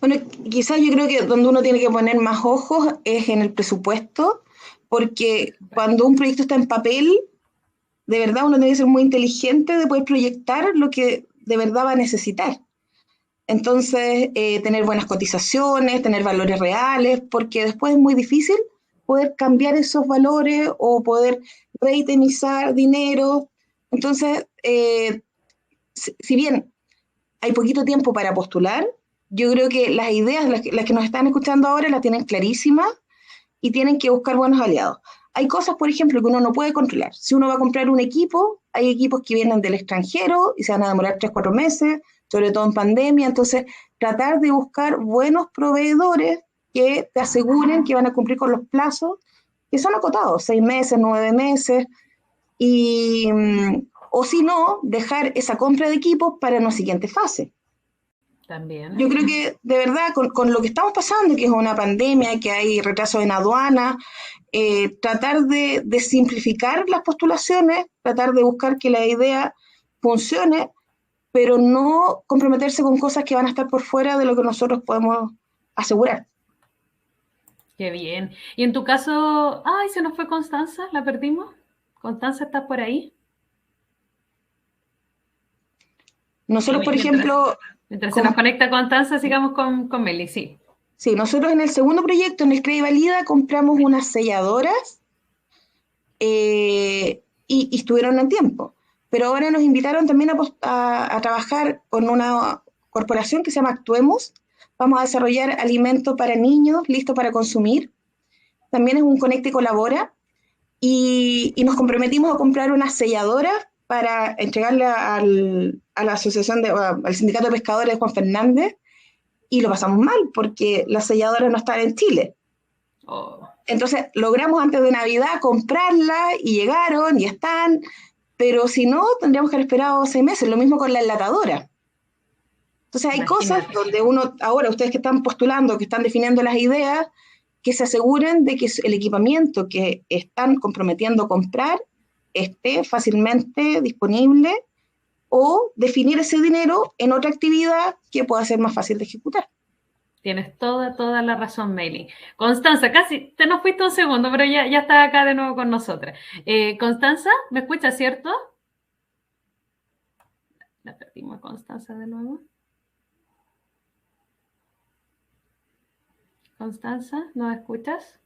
Bueno, quizás yo creo que donde uno tiene que poner más ojos es en el presupuesto, porque cuando un proyecto está en papel, de verdad uno tiene que ser muy inteligente de poder proyectar lo que de verdad va a necesitar. Entonces, tener buenas cotizaciones, tener valores reales, porque después es muy difícil poder cambiar esos valores o poder reitemizar dinero. Entonces, si bien hay poquito tiempo para postular, Yo creo que las ideas, las que nos están escuchando ahora, las tienen clarísimas y tienen que buscar buenos aliados. Hay cosas, por ejemplo, que uno no puede controlar. Si uno va a comprar un equipo, hay equipos que vienen del extranjero y se van a demorar 3, 4 meses, sobre todo en pandemia. Entonces, tratar de buscar buenos proveedores que te aseguren que van a cumplir con los plazos que son acotados, 6 meses, 9 meses, y, o si no, dejar esa compra de equipos para una siguiente fase. También. Yo creo que de verdad con lo que estamos pasando, que es una pandemia, que hay retraso en aduana, tratar de simplificar las postulaciones, tratar de buscar que la idea funcione, pero no comprometerse con cosas que van a estar por fuera de lo que nosotros podemos asegurar. Qué bien. Y en tu caso, ay, se nos fue Constanza, ¿la perdimos? Constanza, ¿estás por ahí? Nosotros, por ejemplo... Mientras se nos conecta Constanza, sigamos con Meli, sí. Sí, nosotros en el segundo proyecto, en el Crea y Valida, compramos unas selladoras y estuvieron en tiempo. Pero ahora nos invitaron también a trabajar con una corporación que se llama Actuemos. Vamos a desarrollar alimento para niños, listo para consumir. También es un Conecta y Colabora. Y nos comprometimos a comprar unas selladoras para entregarle a la asociación, al sindicato de pescadores de Juan Fernández, y lo pasamos mal porque las selladoras no estaban en Chile. Oh. Entonces logramos antes de Navidad comprarlas y llegaron y están, pero si no, tendríamos que haber esperado 6 meses, lo mismo con la enlatadora. Entonces hay cosas donde uno, ahora ustedes que están postulando, que están definiendo las ideas, que se aseguren de que el equipamiento que están comprometiendo comprar esté fácilmente disponible o definir ese dinero en otra actividad que pueda ser más fácil de ejecutar. Tienes toda la razón, Meli. Constanza, casi te nos fuiste un segundo, pero ya está acá de nuevo con nosotras. Constanza, ¿me escuchas, cierto? La perdimos a Constanza de nuevo. Constanza, ¿nos escuchas?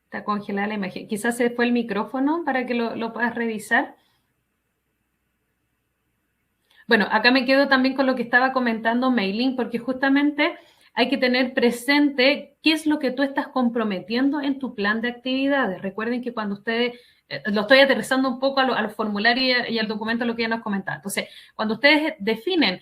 Está congelada la imagen. Quizás se fue el micrófono para que lo puedas revisar. Bueno, acá me quedo también con lo que estaba comentando Meilín, porque justamente hay que tener presente qué es lo que tú estás comprometiendo en tu plan de actividades. Recuerden que cuando ustedes, lo estoy aterrizando un poco a los formularios y al documento, lo que ya nos comentaba. Entonces, cuando ustedes definen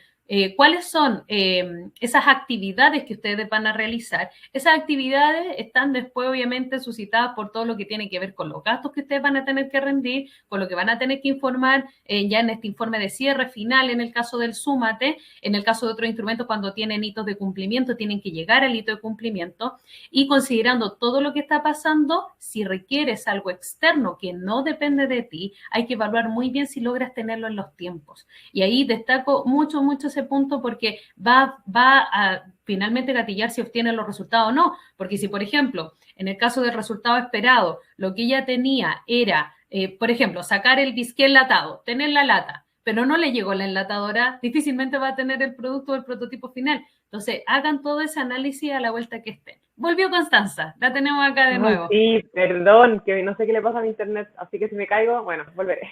cuáles son esas actividades que ustedes van a realizar. Esas actividades están después obviamente suscitadas por todo lo que tiene que ver con los gastos que ustedes van a tener que rendir, con lo que van a tener que informar ya en este informe de cierre final, en el caso del súmate, en el caso de otros instrumentos cuando tienen hitos de cumplimiento, tienen que llegar al hito de cumplimiento y considerando todo lo que está pasando, si requieres algo externo que no depende de ti, hay que evaluar muy bien si logras tenerlo en los tiempos. Y ahí destaco mucho ese punto porque va a finalmente gatillar si obtiene los resultados o no. Porque si, por ejemplo, en el caso del resultado esperado, lo que ella tenía era, por ejemplo, sacar el bisqué enlatado, tener la lata, pero no le llegó la enlatadora, difícilmente va a tener el producto o el prototipo final. Entonces, hagan todo ese análisis a la vuelta que estén. Volvió Constanza, la tenemos acá de nuevo. Sí, perdón, que no sé qué le pasa a mi internet, así que si me caigo, bueno, volveré.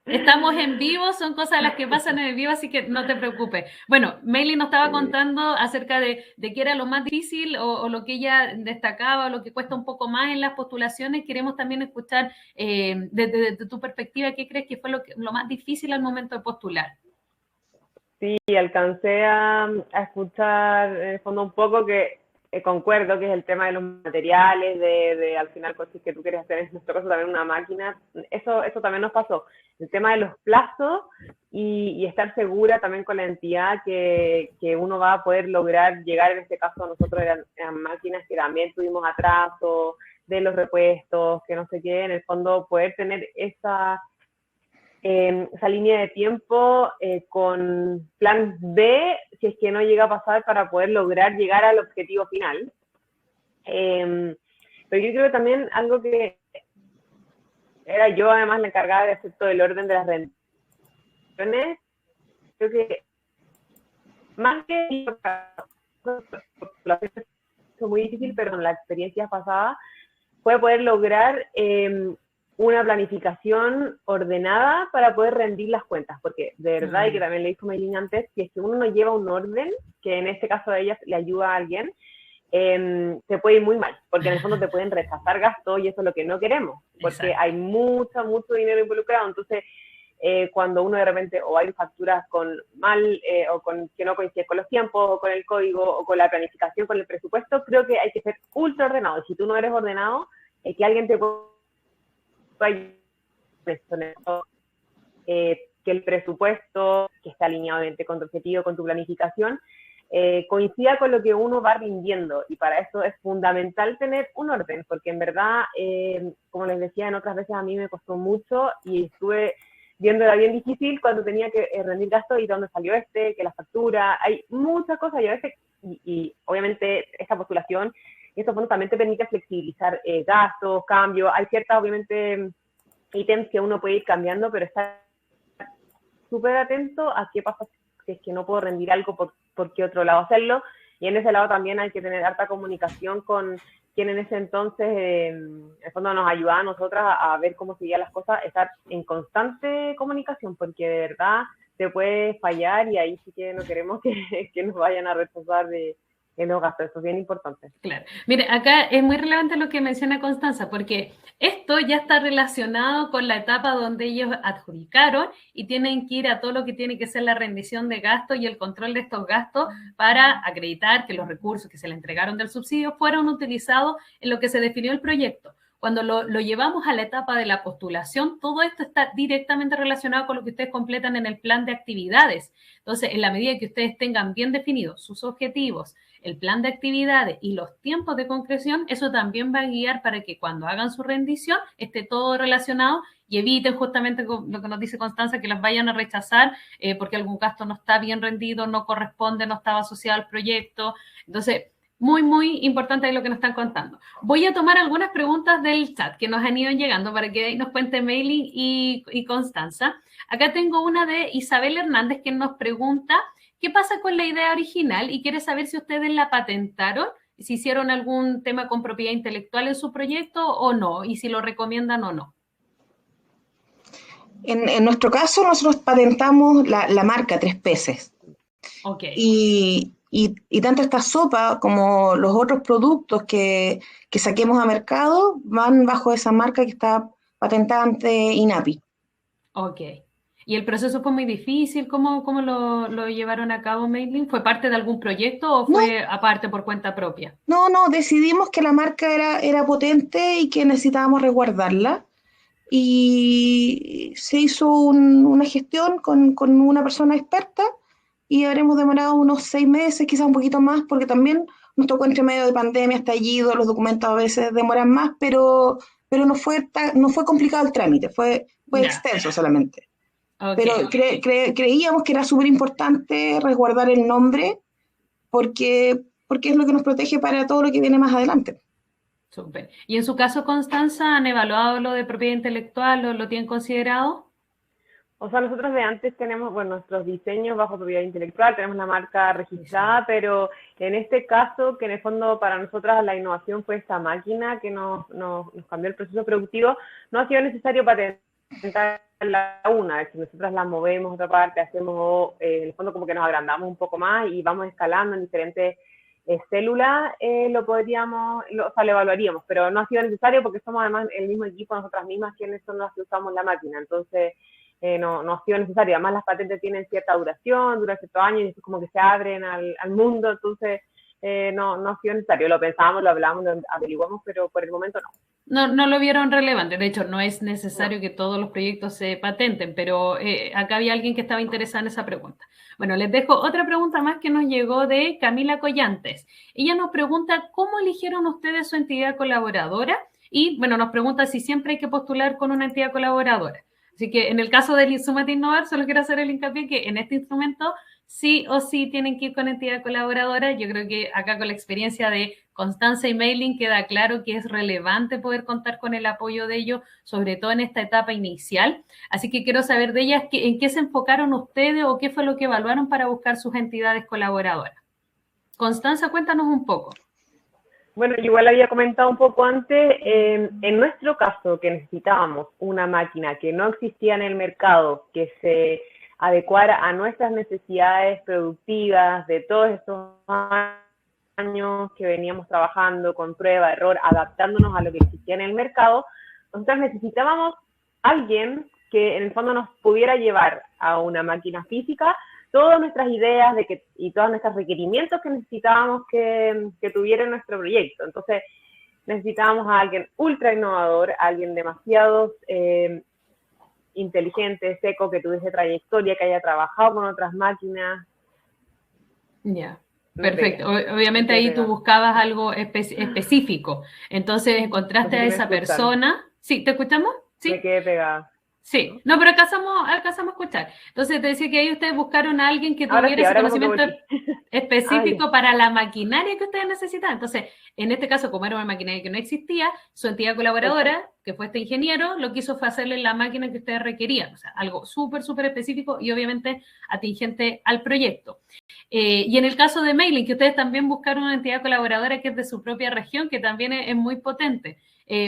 Estamos en vivo, son cosas las que pasan en el vivo, así que no te preocupes. Bueno, Meili nos estaba contando acerca de qué era lo más difícil o lo que ella destacaba, o lo que cuesta un poco más en las postulaciones. Queremos también escuchar desde tu perspectiva, ¿qué crees que fue lo más difícil al momento de postular? Sí, alcancé a escuchar en el fondo un poco que concuerdo que es el tema de los materiales, de al final cosas que tú quieres hacer, en nuestro caso también una máquina, eso también nos pasó. El tema de los plazos y estar segura también con la entidad que uno va a poder lograr llegar, en este caso nosotros eran máquinas que también tuvimos atraso de los repuestos, que no sé qué, en el fondo poder tener esa línea de tiempo con plan B, si es que no llega a pasar, para poder lograr llegar al objetivo final. Pero yo creo que también algo que era yo además la encargada de hacer todo el orden de las rendiciones, creo que más que fue muy difícil, pero en la experiencia pasada fue poder lograr una planificación ordenada para poder rendir las cuentas, porque de verdad, y que también le dijo Maylin antes, si es que uno no lleva un orden, que en este caso de ellas le ayuda a alguien, se puede ir muy mal, porque en el fondo te pueden rechazar gastos y eso es lo que no queremos, porque hay mucho dinero involucrado. Entonces, cuando uno de repente o hay facturas con mal o con que no coincide con los tiempos o con el código o con la planificación, con el presupuesto, creo que hay que ser ultra ordenado. Si tú no eres ordenado, que alguien te pueda que el presupuesto, que está alineado con tu objetivo, con tu planificación, coincida con lo que uno va rindiendo, y para eso es fundamental tener un orden, porque en verdad, como les decía en otras veces, a mí me costó mucho y estuve viéndola bien difícil cuando tenía que rendir gastos y dónde salió que la factura, hay muchas cosas y a veces, y obviamente esta postulación, estos fondos también te permite flexibilizar gastos, cambios, hay ciertas obviamente ítems que uno puede ir cambiando, pero está súper atento a qué pasa si es que no puedo rendir algo, por qué otro lado hacerlo, y en ese lado también hay que tener harta comunicación con quien en ese entonces, en el fondo nos ayudaba a nosotras a ver cómo seguían las cosas, estar en constante comunicación, porque de verdad te puede fallar y ahí sí que no queremos que nos vayan a rechazar de los gastos. Eso es bien importante. Claro. Mire, acá es muy relevante lo que menciona Constanza, porque esto ya está relacionado con la etapa donde ellos adjudicaron y tienen que ir a todo lo que tiene que ser la rendición de gastos y el control de estos gastos para acreditar que los recursos que se le entregaron del subsidio fueron utilizados en lo que se definió el proyecto. Cuando lo llevamos a la etapa de la postulación, todo esto está directamente relacionado con lo que ustedes completan en el plan de actividades. Entonces, en la medida que ustedes tengan bien definidos sus objetivos, el plan de actividades y los tiempos de concreción, eso también va a guiar para que cuando hagan su rendición esté todo relacionado y eviten justamente lo que nos dice Constanza, que las vayan a rechazar porque algún gasto no está bien rendido, no corresponde, no estaba asociado al proyecto. Entonces, muy importante lo que nos están contando. Voy a tomar algunas preguntas del chat que nos han ido llegando para que nos cuente Maylin y Constanza. Acá tengo una de Isabel Hernández que nos pregunta ¿qué pasa con la idea original? Y quiere saber si ustedes la patentaron, si hicieron algún tema con propiedad intelectual en su proyecto o no, y si lo recomiendan o no. En nuestro caso, nosotros patentamos la marca Tres Peces. Okay. Y tanto esta sopa como los otros productos que saquemos a mercado van bajo esa marca que está patentada ante INAPI. Ok. ¿Y el proceso fue muy difícil? ¿Cómo lo llevaron a cabo, Maylin? ¿Fue parte de algún proyecto o fue aparte por cuenta propia? No, decidimos que la marca era potente y que necesitábamos resguardarla. Y se hizo una gestión con una persona experta y habremos demorado unos 6 meses, quizás un poquito más, porque también nos tocó entre medio de pandemia, estallido, los documentos a veces demoran más, pero no fue complicado el trámite, fue extenso solamente. Okay. Pero creíamos que era súper importante resguardar el nombre porque es lo que nos protege para todo lo que viene más adelante. Súper. ¿Y en su caso, Constanza, han evaluado lo de propiedad intelectual o lo tienen considerado? O sea, nosotros de antes tenemos, nuestros diseños bajo propiedad intelectual, tenemos la marca registrada, pero en este caso, que en el fondo para nosotras la innovación fue esta máquina que nos cambió el proceso productivo, no ha sido necesario patentar una, si nosotras la movemos a otra parte, hacemos, en el fondo como que nos agrandamos un poco más y vamos escalando en diferentes células, lo evaluaríamos, pero no ha sido necesario porque somos además el mismo equipo, nosotras mismas quienes son las que usamos la máquina, entonces no ha sido necesario. Además las patentes tienen cierta duración, duran ciertos años y es como que se abren al mundo, entonces no ha sido necesario. Lo pensábamos, lo hablamos, lo averiguamos, pero por el momento no. No lo vieron relevante. De hecho, no es necesario que todos los proyectos se patenten, pero acá había alguien que estaba interesado en esa pregunta. Bueno, les dejo otra pregunta más que nos llegó de Camila Collantes. Ella nos pregunta, ¿cómo eligieron ustedes su entidad colaboradora? Y, bueno, nos pregunta si siempre hay que postular con una entidad colaboradora. Así que, en el caso del Súmate Innovar, solo quiero hacer el hincapié que en este instrumento sí o sí tienen que ir con entidad colaboradora. Yo creo que acá con la experiencia de Constanza y Maylin queda claro que es relevante poder contar con el apoyo de ellos, sobre todo en esta etapa inicial. Así que quiero saber de ellas en qué se enfocaron ustedes o qué fue lo que evaluaron para buscar sus entidades colaboradoras. Constanza, cuéntanos un poco. Bueno, igual había comentado un poco antes, en nuestro caso, que necesitábamos una máquina que no existía en el mercado, que se adecuara a nuestras necesidades productivas de todos estos años que veníamos trabajando con prueba, error, adaptándonos a lo que existía en el mercado, nosotros necesitábamos alguien que en el fondo nos pudiera llevar a una máquina física todas nuestras ideas y todos nuestros requerimientos que necesitábamos que tuviera nuestro proyecto. Entonces, necesitábamos a alguien ultra innovador, a alguien demasiado inteligente, seco, que tuviese trayectoria, que haya trabajado con otras máquinas. Ya, perfecto. Obviamente ahí tú buscabas algo específico. Entonces encontraste a esa persona. ¿Sí? ¿Te escuchamos? Sí. Me quedé pegada. Sí, no, pero alcanzamos a escuchar. Entonces te decía que ahí ustedes buscaron a alguien que tuviera ese conocimiento específico para la maquinaria que ustedes necesitaban. Entonces, en este caso, como era una maquinaria que no existía, su entidad colaboradora, que fue este ingeniero, lo que hizo fue hacerle la máquina que ustedes requerían. O sea, algo súper, súper específico y obviamente atingente al proyecto. Y en el caso de Mailing, que ustedes también buscaron una entidad colaboradora que es de su propia región, que también es muy potente.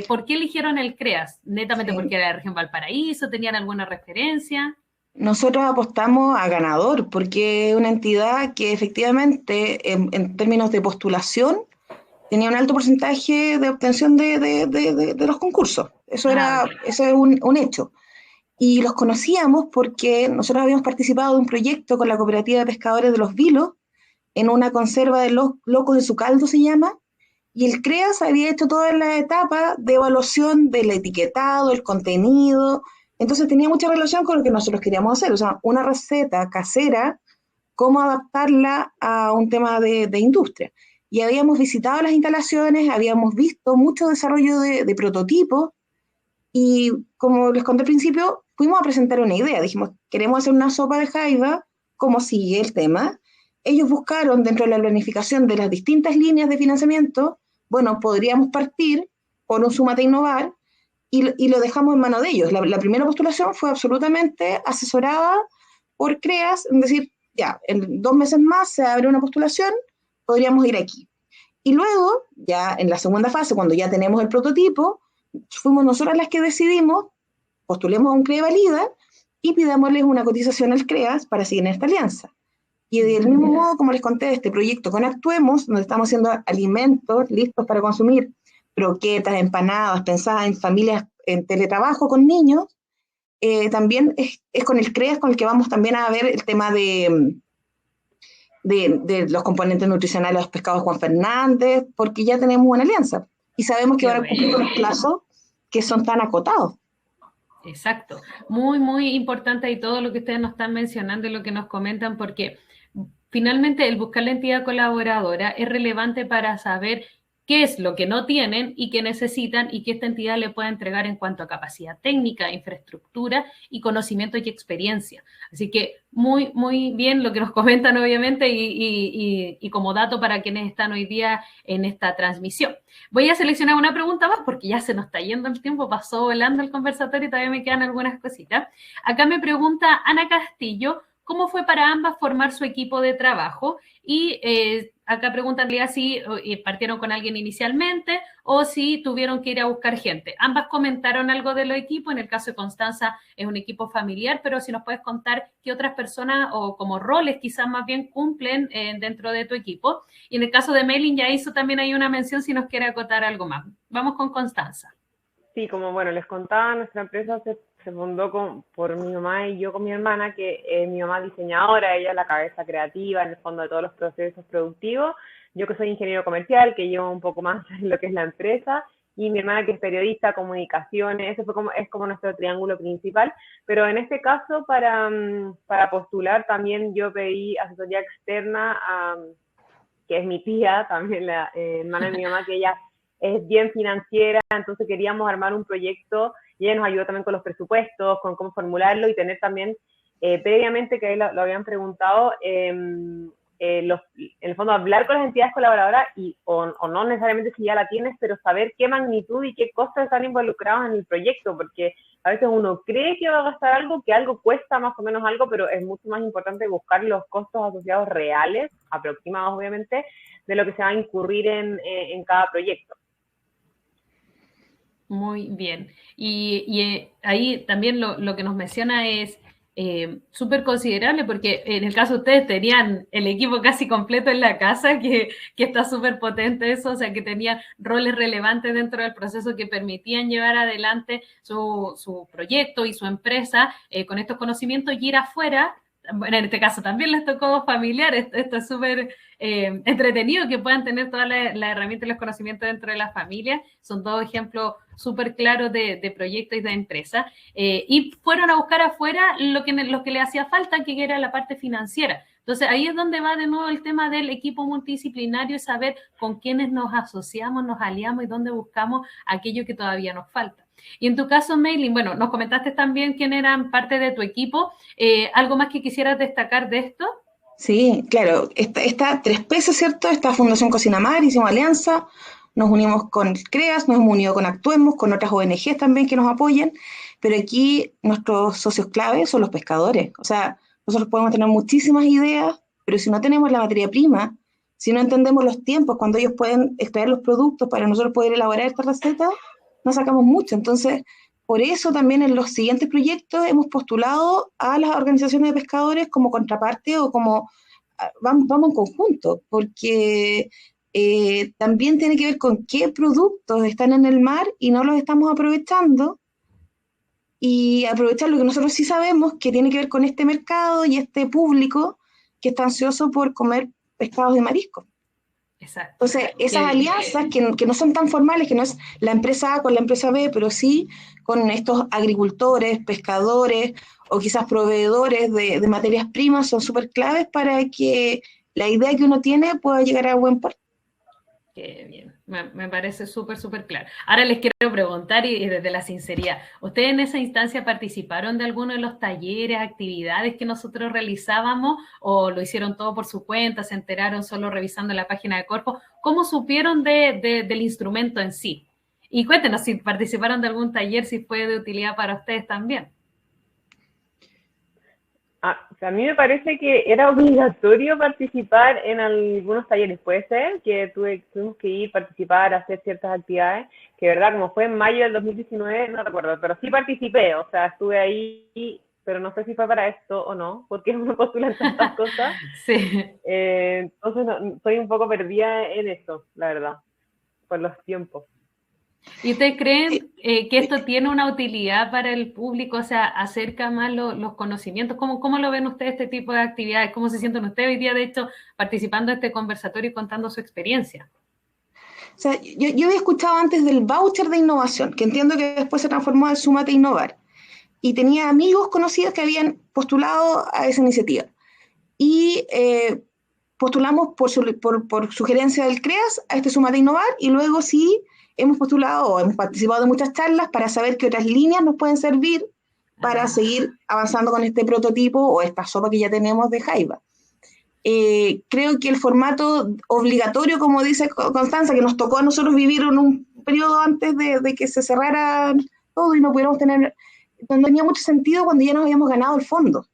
¿Por qué eligieron el CREAS? ¿Netamente porque era de la región Valparaíso? ¿Tenían alguna referencia? Nosotros apostamos a ganador, porque es una entidad que efectivamente, en términos de postulación, tenía un alto porcentaje de obtención de los concursos. Eso es un hecho. Y los conocíamos porque nosotros habíamos participado de un proyecto con la Cooperativa de Pescadores de Los Vilos, en una conserva de los locos de su caldo se llama, y el CREAS había hecho toda la etapa de evaluación del etiquetado, el contenido, entonces tenía mucha relación con lo que nosotros queríamos hacer, o sea, una receta casera, cómo adaptarla a un tema de industria. Y habíamos visitado las instalaciones, habíamos visto mucho desarrollo de prototipos, y como les conté al principio, fuimos a presentar una idea, dijimos, queremos hacer una sopa de jaiba, ¿cómo sigue el tema? Ellos buscaron dentro de la planificación de las distintas líneas de financiamiento, bueno, podríamos partir por un Súmate a Innovar y lo dejamos en manos de ellos. La primera postulación fue absolutamente asesorada por CREAS, es decir, ya, en 2 meses más se abre una postulación, podríamos ir aquí. Y luego, ya en la segunda fase, cuando ya tenemos el prototipo, fuimos nosotras las que decidimos, postulemos a un CREA Valida y pidámosles una cotización al CREAS para seguir en esta alianza. Y del mismo modo, como les conté, este proyecto con Actuemos, donde estamos haciendo alimentos listos para consumir, croquetas, empanadas, pensadas en familias en teletrabajo con niños, también es con el CREAS con el que vamos también a ver el tema de los componentes nutricionales de los pescados Juan Fernández, porque ya tenemos una alianza. Y sabemos que van a cumplir con los plazos que son tan acotados. Exacto. Muy, muy importante y todo lo que ustedes nos están mencionando y lo que nos comentan, porque finalmente el buscar la entidad colaboradora es relevante para saber qué es lo que no tienen y qué necesitan y qué esta entidad le puede entregar en cuanto a capacidad técnica, infraestructura y conocimiento y experiencia. Así que muy, muy bien lo que nos comentan, obviamente, y como dato para quienes están hoy día en esta transmisión. Voy a seleccionar una pregunta más porque ya se nos está yendo el tiempo, pasó volando el conversatorio y todavía me quedan algunas cositas. Acá me pregunta Ana Castillo, ¿cómo fue para ambas formar su equipo de trabajo? Y acá preguntan si partieron con alguien inicialmente o si tuvieron que ir a buscar gente. Ambas comentaron algo de los equipos, en el caso de Constanza es un equipo familiar, pero si nos puedes contar qué otras personas o como roles quizás más bien cumplen dentro de tu equipo. Y en el caso de Mailing ya hizo también hay una mención si nos quiere acotar algo más. Vamos con Constanza. Sí, como bueno, les contaba, nuestra empresa se fundó por mi mamá y yo con mi hermana, que mi mamá es diseñadora, ella es la cabeza creativa en el fondo de todos los procesos productivos, yo que soy ingeniero comercial, que llevo un poco más en lo que es la empresa, y mi hermana que es periodista, comunicaciones, ese es como nuestro triángulo principal, pero en este caso para postular también yo pedí asesoría externa, que es mi tía, también la hermana de mi mamá, que ella es bien financiera, entonces queríamos armar un proyecto y ella nos ayudó también con los presupuestos, con cómo formularlo y tener también, previamente, que ahí lo habían preguntado, en el fondo hablar con las entidades colaboradoras o no necesariamente si ya la tienes, pero saber qué magnitud y qué costos están involucrados en el proyecto, porque a veces uno cree que va a gastar algo, que algo cuesta más o menos algo, pero es mucho más importante buscar los costos asociados reales, aproximados obviamente, de lo que se va a incurrir en cada proyecto. Muy bien. Y ahí también lo que nos menciona es súper considerable porque en el caso de ustedes tenían el equipo casi completo en la casa, que está súper potente eso, o sea, que tenía roles relevantes dentro del proceso que permitían llevar adelante su proyecto y su empresa con estos conocimientos y ir afuera. Bueno, en este caso también les tocó familiar, esto es súper entretenido que puedan tener todas las herramientas y los conocimientos dentro de la familia. Son dos ejemplos súper claros de proyectos y de empresas. Y fueron a buscar afuera lo que les hacía falta, que era la parte financiera. Entonces, ahí es donde va de nuevo el tema del equipo multidisciplinario y saber con quiénes nos asociamos, nos aliamos y dónde buscamos aquello que todavía nos falta. Y en tu caso, Meilin, bueno, nos comentaste también quién eran parte de tu equipo. ¿Algo más que quisieras destacar de esto? Sí, claro, está 3P's, ¿cierto? Esta Fundación Cocina Mar, hicimos alianza, nos unimos con CREAS, nos hemos unido con Actuemos, con otras ONGs también que nos apoyan, pero aquí nuestros socios clave son los pescadores. O sea, nosotros podemos tener muchísimas ideas, pero si no tenemos la materia prima, si no entendemos los tiempos, cuando ellos pueden extraer los productos para nosotros poder elaborar esta receta, no sacamos mucho. Entonces, por eso también en los siguientes proyectos hemos postulado a las organizaciones de pescadores como contraparte o como vamos en conjunto, porque también tiene que ver con qué productos están en el mar y no los estamos aprovechando, y aprovechar lo que nosotros sí sabemos que tiene que ver con este mercado y este público que está ansioso por comer pescados de marisco. Exacto. Entonces, esas alianzas que no son tan formales, que no es la empresa A con la empresa B, pero sí con estos agricultores, pescadores o quizás proveedores de materias primas, son súper claves para que la idea que uno tiene pueda llegar a buen puerto. Qué bien, me parece súper claro. Ahora les quiero preguntar, y desde la sinceridad, ¿ustedes en esa instancia participaron de alguno de los talleres, actividades que nosotros realizábamos o lo hicieron todo por su cuenta, se enteraron solo revisando la página de Corfo? ¿Cómo supieron del instrumento en sí? Y cuéntenos si participaron de algún taller, si fue de utilidad para ustedes también. O sea, a mí me parece que era obligatorio participar en algunos talleres. Puede ser que tuvimos que ir, participar, hacer ciertas actividades, que de verdad, como fue en mayo del 2019, no recuerdo, pero sí participé, o sea, estuve ahí, pero no sé si fue para esto o no, porque uno postula en tantas cosas. Sí. Entonces, soy un poco perdida en eso, la verdad, por los tiempos. ¿Y ustedes creen que esto tiene una utilidad para el público? O sea, acerca más los conocimientos. ¿Cómo lo ven ustedes este tipo de actividades? ¿Cómo se sienten ustedes hoy día, de hecho, participando de este conversatorio y contando su experiencia? O sea, yo había escuchado antes del voucher de innovación, que entiendo que después se transformó en Súmate a Innovar. Y tenía amigos conocidos que habían postulado a esa iniciativa. Y postulamos por sugerencia del CREAS a este Súmate a Innovar, y luego sí hemos postulado o hemos participado de muchas charlas para saber qué otras líneas nos pueden servir para seguir avanzando con este prototipo o esta sopa que ya tenemos de jaiba. Creo que el formato obligatorio, como dice Constanza, que nos tocó a nosotros vivir en un periodo antes de que se cerrara todo y no pudiéramos tener, no tenía mucho sentido cuando ya nos habíamos ganado el fondo.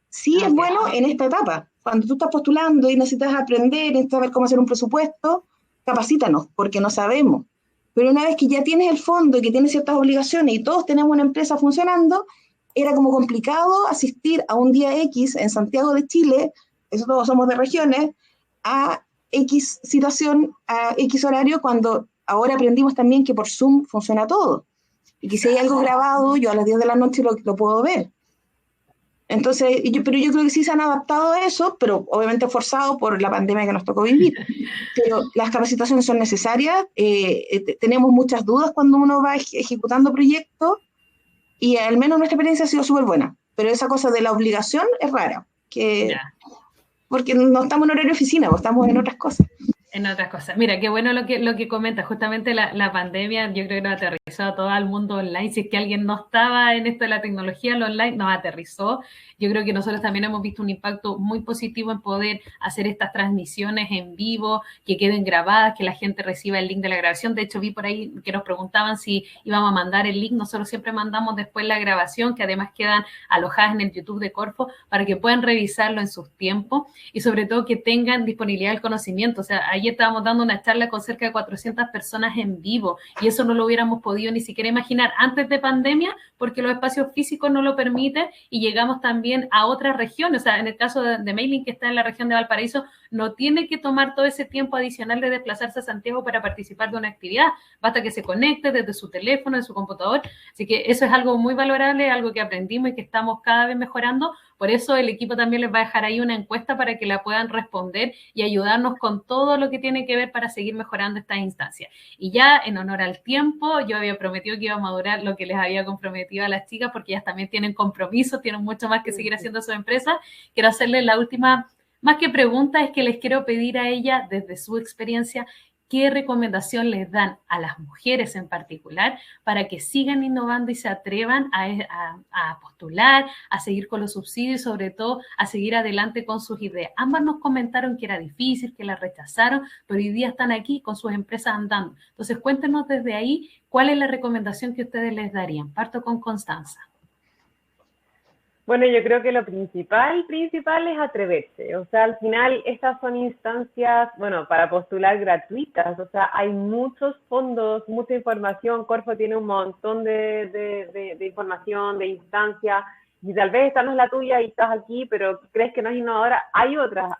Sí es bueno en esta etapa, cuando tú estás postulando y necesitas aprender, necesitas saber cómo hacer un presupuesto, capacítanos, porque no sabemos. Pero una vez que ya tienes el fondo y que tienes ciertas obligaciones y todos tenemos una empresa funcionando, era como complicado asistir a un día X en Santiago de Chile, eso todos somos de regiones, a X situación, a X horario, cuando ahora aprendimos también que por Zoom funciona todo. Y que si hay algo grabado, yo a las 10 de la noche lo puedo ver. Entonces, pero yo creo que sí se han adaptado a eso, pero obviamente forzado por la pandemia que nos tocó vivir. Pero las capacitaciones son necesarias, tenemos muchas dudas cuando uno va ejecutando proyectos, y al menos nuestra experiencia ha sido súper buena. Pero esa cosa de la obligación es rara, porque no estamos en horario de oficina, estamos en otras cosas. En otras cosas. Mira, qué bueno lo que comentas. Justamente la pandemia, yo creo que nos aterrizó aterrizado todo al mundo online. Si es que alguien no estaba en esto de la tecnología, lo online nos aterrizó. Yo creo que nosotros también hemos visto un impacto muy positivo en poder hacer estas transmisiones en vivo, que queden grabadas, que la gente reciba el link de la grabación. De hecho, vi por ahí que nos preguntaban si íbamos a mandar el link. Nosotros siempre mandamos después la grabación, que además quedan alojadas en el YouTube de Corfo, para que puedan revisarlo en sus tiempos y sobre todo que tengan disponibilidad del conocimiento. O sea, ayer estábamos dando una charla con cerca de 400 personas en vivo y eso no lo hubiéramos podido ni siquiera imaginar antes de pandemia porque los espacios físicos no lo permiten y llegamos también a otras regiones. O sea, en el caso de Mailing, que está en la región de Valparaíso, no tiene que tomar todo ese tiempo adicional de desplazarse a Santiago para participar de una actividad. Basta que se conecte desde su teléfono, de su computador. Así que eso es algo muy valorable, algo que aprendimos y que estamos cada vez mejorando. Por eso el equipo también les va a dejar ahí una encuesta para que la puedan responder y ayudarnos con todo lo que tiene que ver para seguir mejorando estas instancias. Y ya en honor al tiempo, yo había prometido que íbamos a durar lo que les había comprometido a las chicas porque ellas también tienen compromisos, tienen mucho más que seguir haciendo su empresa. Quiero hacerles la última, más que pregunta, es que les quiero pedir a ellas, desde su experiencia, ¿qué recomendación les dan a las mujeres en particular para que sigan innovando y se atrevan a postular, a seguir con los subsidios y sobre todo a seguir adelante con sus ideas? Ambas nos comentaron que era difícil, que las rechazaron, pero hoy día están aquí con sus empresas andando. Entonces cuéntenos desde ahí cuál es la recomendación que ustedes les darían. Parto con Constanza. Bueno, yo creo que lo principal es atreverse. O sea, al final estas son instancias, bueno, para postular gratuitas. O sea, hay muchos fondos, mucha información. Corfo tiene un montón de información, de instancias. Y tal vez esta no es la tuya y estás aquí, pero crees que no es innovadora. Hay otras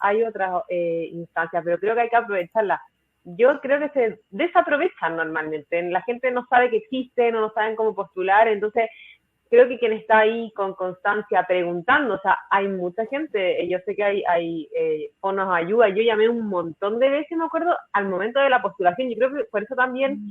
instancias, pero creo que hay que aprovecharlas. Yo creo que se desaprovechan normalmente. La gente no sabe que existen o no saben cómo postular, entonces creo que quien está ahí con constancia preguntando, o sea, hay mucha gente, yo sé que hay fondos de ayuda, yo llamé un montón de veces, me acuerdo, al momento de la postulación, yo creo que por eso también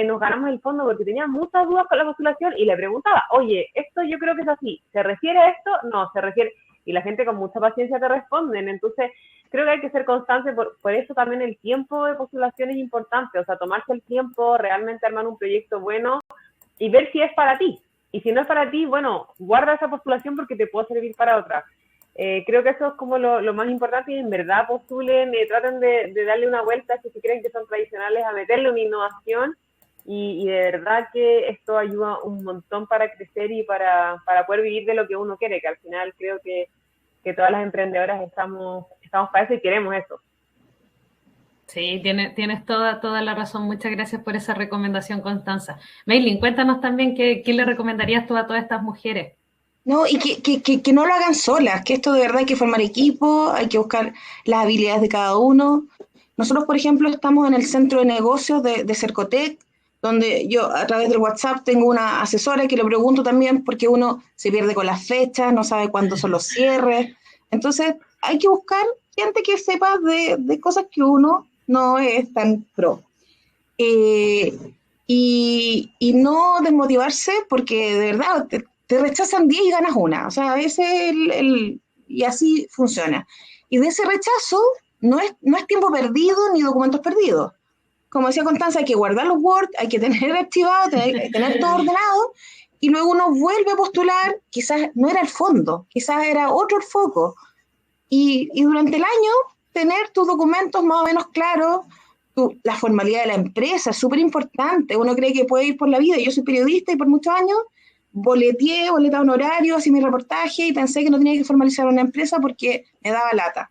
nos ganamos el fondo, porque tenía muchas dudas con la postulación y le preguntaba, oye, esto yo creo que es así, ¿se refiere a esto? No, se refiere, y la gente con mucha paciencia te responden, entonces creo que hay que ser constante, por eso también el tiempo de postulación es importante, o sea, tomarse el tiempo, realmente armar un proyecto bueno y ver si es para ti. Y si no es para ti, bueno, guarda esa postulación porque te puede servir para otra. Creo que eso es como lo más importante y en verdad postulen, traten de darle una vuelta si creen que son tradicionales, a meterle una innovación y de verdad que esto ayuda un montón para crecer y para poder vivir de lo que uno quiere, que al final creo que todas las emprendedoras estamos para eso y queremos eso. Sí, tienes toda la razón. Muchas gracias por esa recomendación, Constanza. Maylin, cuéntanos también qué le recomendarías tú a todas estas mujeres. No, y que no lo hagan solas, que esto de verdad hay que formar equipo, hay que buscar las habilidades de cada uno. Nosotros, por ejemplo, estamos en el centro de negocios de Cercotec, donde yo a través del WhatsApp tengo una asesora que le pregunto también porque uno se pierde con las fechas, no sabe cuándo son los cierres. Entonces, hay que buscar gente que sepa de cosas que uno no es tan pro. Y no desmotivarse porque de verdad te rechazan 10 y ganas una. O sea, a veces y así funciona. Y de ese rechazo no es tiempo perdido ni documentos perdidos. Como decía Constanza, hay que guardar los Word, hay que tener archivado, tener todo ordenado, y luego uno vuelve a postular, quizás no era el fondo, quizás era otro el foco. Y durante el año tener tus documentos más o menos claros, la formalidad de la empresa es súper importante. Uno cree que puede ir por la vida. Yo soy periodista y por muchos años boleta honorario, hacía mi reportaje y pensé que no tenía que formalizar una empresa porque me daba lata.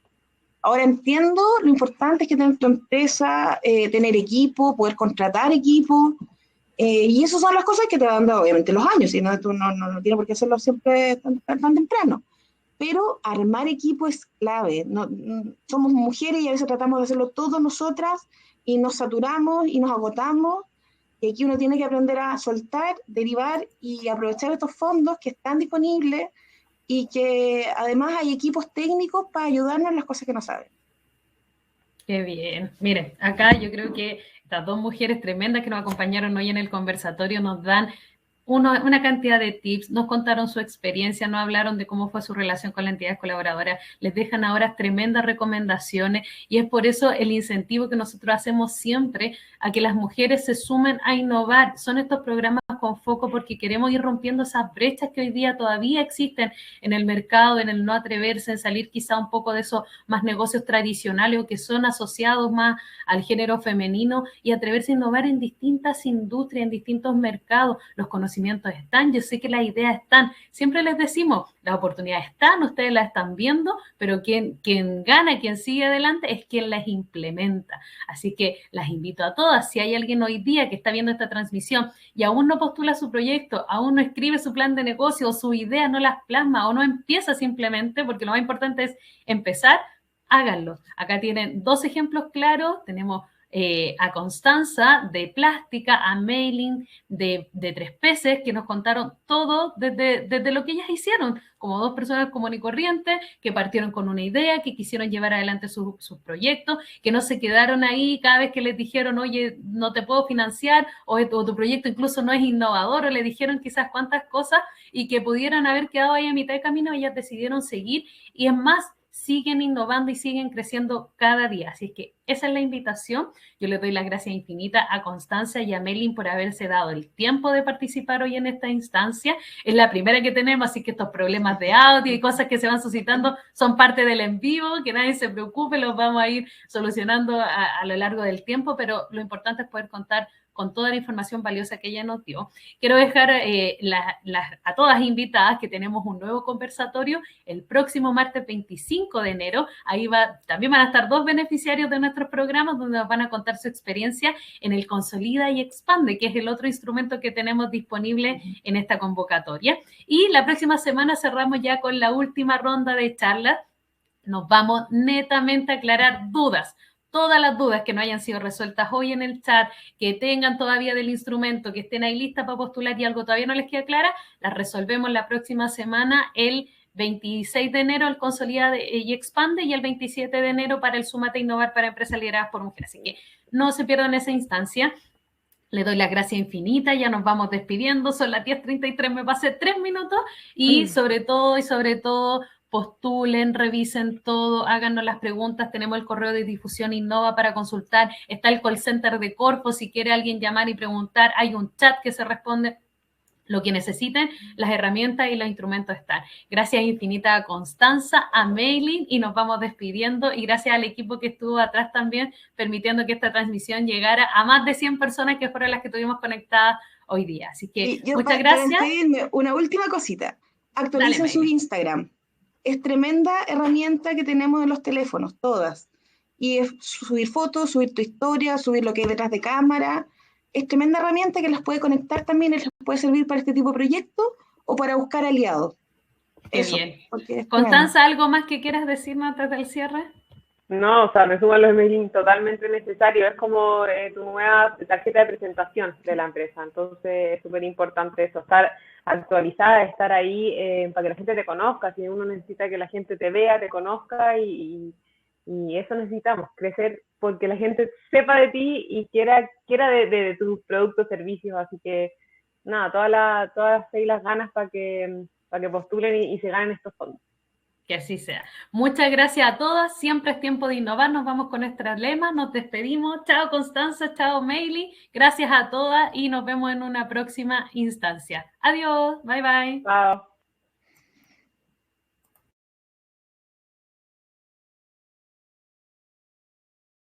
Ahora entiendo lo importante es que tener tu empresa, tener equipo, poder contratar equipo, y esas son las cosas que te van dando obviamente los años, si no, tú no tienes por qué hacerlo siempre tan temprano. Pero armar equipo es clave. Somos mujeres y a veces tratamos de hacerlo todas nosotras y nos saturamos y nos agotamos. Y aquí uno tiene que aprender a soltar, derivar y aprovechar estos fondos que están disponibles y que además hay equipos técnicos para ayudarnos en las cosas que no saben. Qué bien. Miren, acá yo creo que estas dos mujeres tremendas que nos acompañaron hoy en el conversatorio nos dan una cantidad de tips, nos contaron su experiencia, nos hablaron de cómo fue su relación con la entidad colaboradora, les dejan ahora tremendas recomendaciones y es por eso el incentivo que nosotros hacemos siempre a que las mujeres se sumen a innovar. Son estos programas con foco porque queremos ir rompiendo esas brechas que hoy día todavía existen en el mercado, en el no atreverse, en salir quizá un poco de esos más negocios tradicionales o que son asociados más al género femenino y atreverse a innovar en distintas industrias, en distintos mercados. Los conocimientos están, yo sé que las ideas están. Siempre les decimos, las oportunidades están, ustedes las están viendo, pero quien gana, quien sigue adelante es quien las implementa. Así que las invito a todas. Si hay alguien hoy día que está viendo esta transmisión y aún no postula su proyecto, aún no escribe su plan de negocio o su idea no las plasma o no empieza simplemente, porque lo más importante es empezar, háganlo. Acá tienen 2 ejemplos claros. Tenemos a Constanza de Plástica, a Mailing de 3Ps, que nos contaron todo desde lo que ellas hicieron, como 2 personas comunes y corrientes, que partieron con una idea, que quisieron llevar adelante sus proyectos, que no se quedaron ahí cada vez que les dijeron, oye, no te puedo financiar, o tu proyecto incluso no es innovador, o le dijeron quizás cuántas cosas, y que pudieran haber quedado ahí a mitad de camino, ellas decidieron seguir, y es más, siguen innovando y siguen creciendo cada día. Así es que esa es la invitación. Yo le doy las gracias infinitas a Constanza y a Melin por haberse dado el tiempo de participar hoy en esta instancia. Es la primera que tenemos, así que estos problemas de audio y cosas que se van suscitando son parte del en vivo, que nadie se preocupe, los vamos a ir solucionando a lo largo del tiempo, pero lo importante es poder contar con toda la información valiosa que ella nos dio. Quiero dejar a todas invitadas que tenemos un nuevo conversatorio el próximo martes 25 de enero. Ahí también van a estar 2 beneficiarios de nuestros programas donde nos van a contar su experiencia en el Consolida y Expande, que es el otro instrumento que tenemos disponible en esta convocatoria. Y la próxima semana cerramos ya con la última ronda de charlas. Nos vamos netamente a aclarar dudas. Todas las dudas que no hayan sido resueltas hoy en el chat, que tengan todavía del instrumento, que estén ahí listas para postular y algo todavía no les queda clara, las resolvemos la próxima semana, el 26 de enero el Consolida y Expande y el 27 de enero para el Súmate a Innovar para Empresas Lideradas por Mujeres. Así que no se pierdan esa instancia. Le doy las gracias infinitas, ya nos vamos despidiendo, son las 10:33, me pasé 3 minutos y sobre todo, postulen, revisen todo, háganos las preguntas, tenemos el correo de difusión Innova para consultar, está el call center de Corfo, si quiere alguien llamar y preguntar, hay un chat que se responde, lo que necesiten, las herramientas y los instrumentos están. Gracias infinitas a Constanza, a Mailing y nos vamos despidiendo y gracias al equipo que estuvo atrás también, permitiendo que esta transmisión llegara a más de 100 personas que fueron las que tuvimos conectadas hoy día. Así que muchas gracias. Una última cosita, actualicen su Instagram. Es tremenda herramienta que tenemos en los teléfonos, todas. Y es subir fotos, subir tu historia, subir lo que hay detrás de cámara. Es tremenda herramienta que las puede conectar también, les puede servir para este tipo de proyectos o para buscar aliados. Qué bien. Constanza, ¿algo más que quieras decirnos antes del cierre? No, o sea, me suman los emails totalmente necesario. Es como tu nueva tarjeta de presentación de la empresa. Entonces, es súper importante eso, estar actualizada, estar ahí para que la gente te conozca. Si uno necesita que la gente te vea, te conozca y eso necesitamos, crecer porque la gente sepa de ti y quiera de tus productos, servicios. Así que, nada, todas las ganas para que postulen y se ganen estos fondos. Que así sea. Muchas gracias a todas. Siempre es tiempo de innovar. Nos vamos con nuestra lema. Nos despedimos. Chao Constanza, chao Meili. Gracias a todas y nos vemos en una próxima instancia. Adiós. Bye bye. Chao.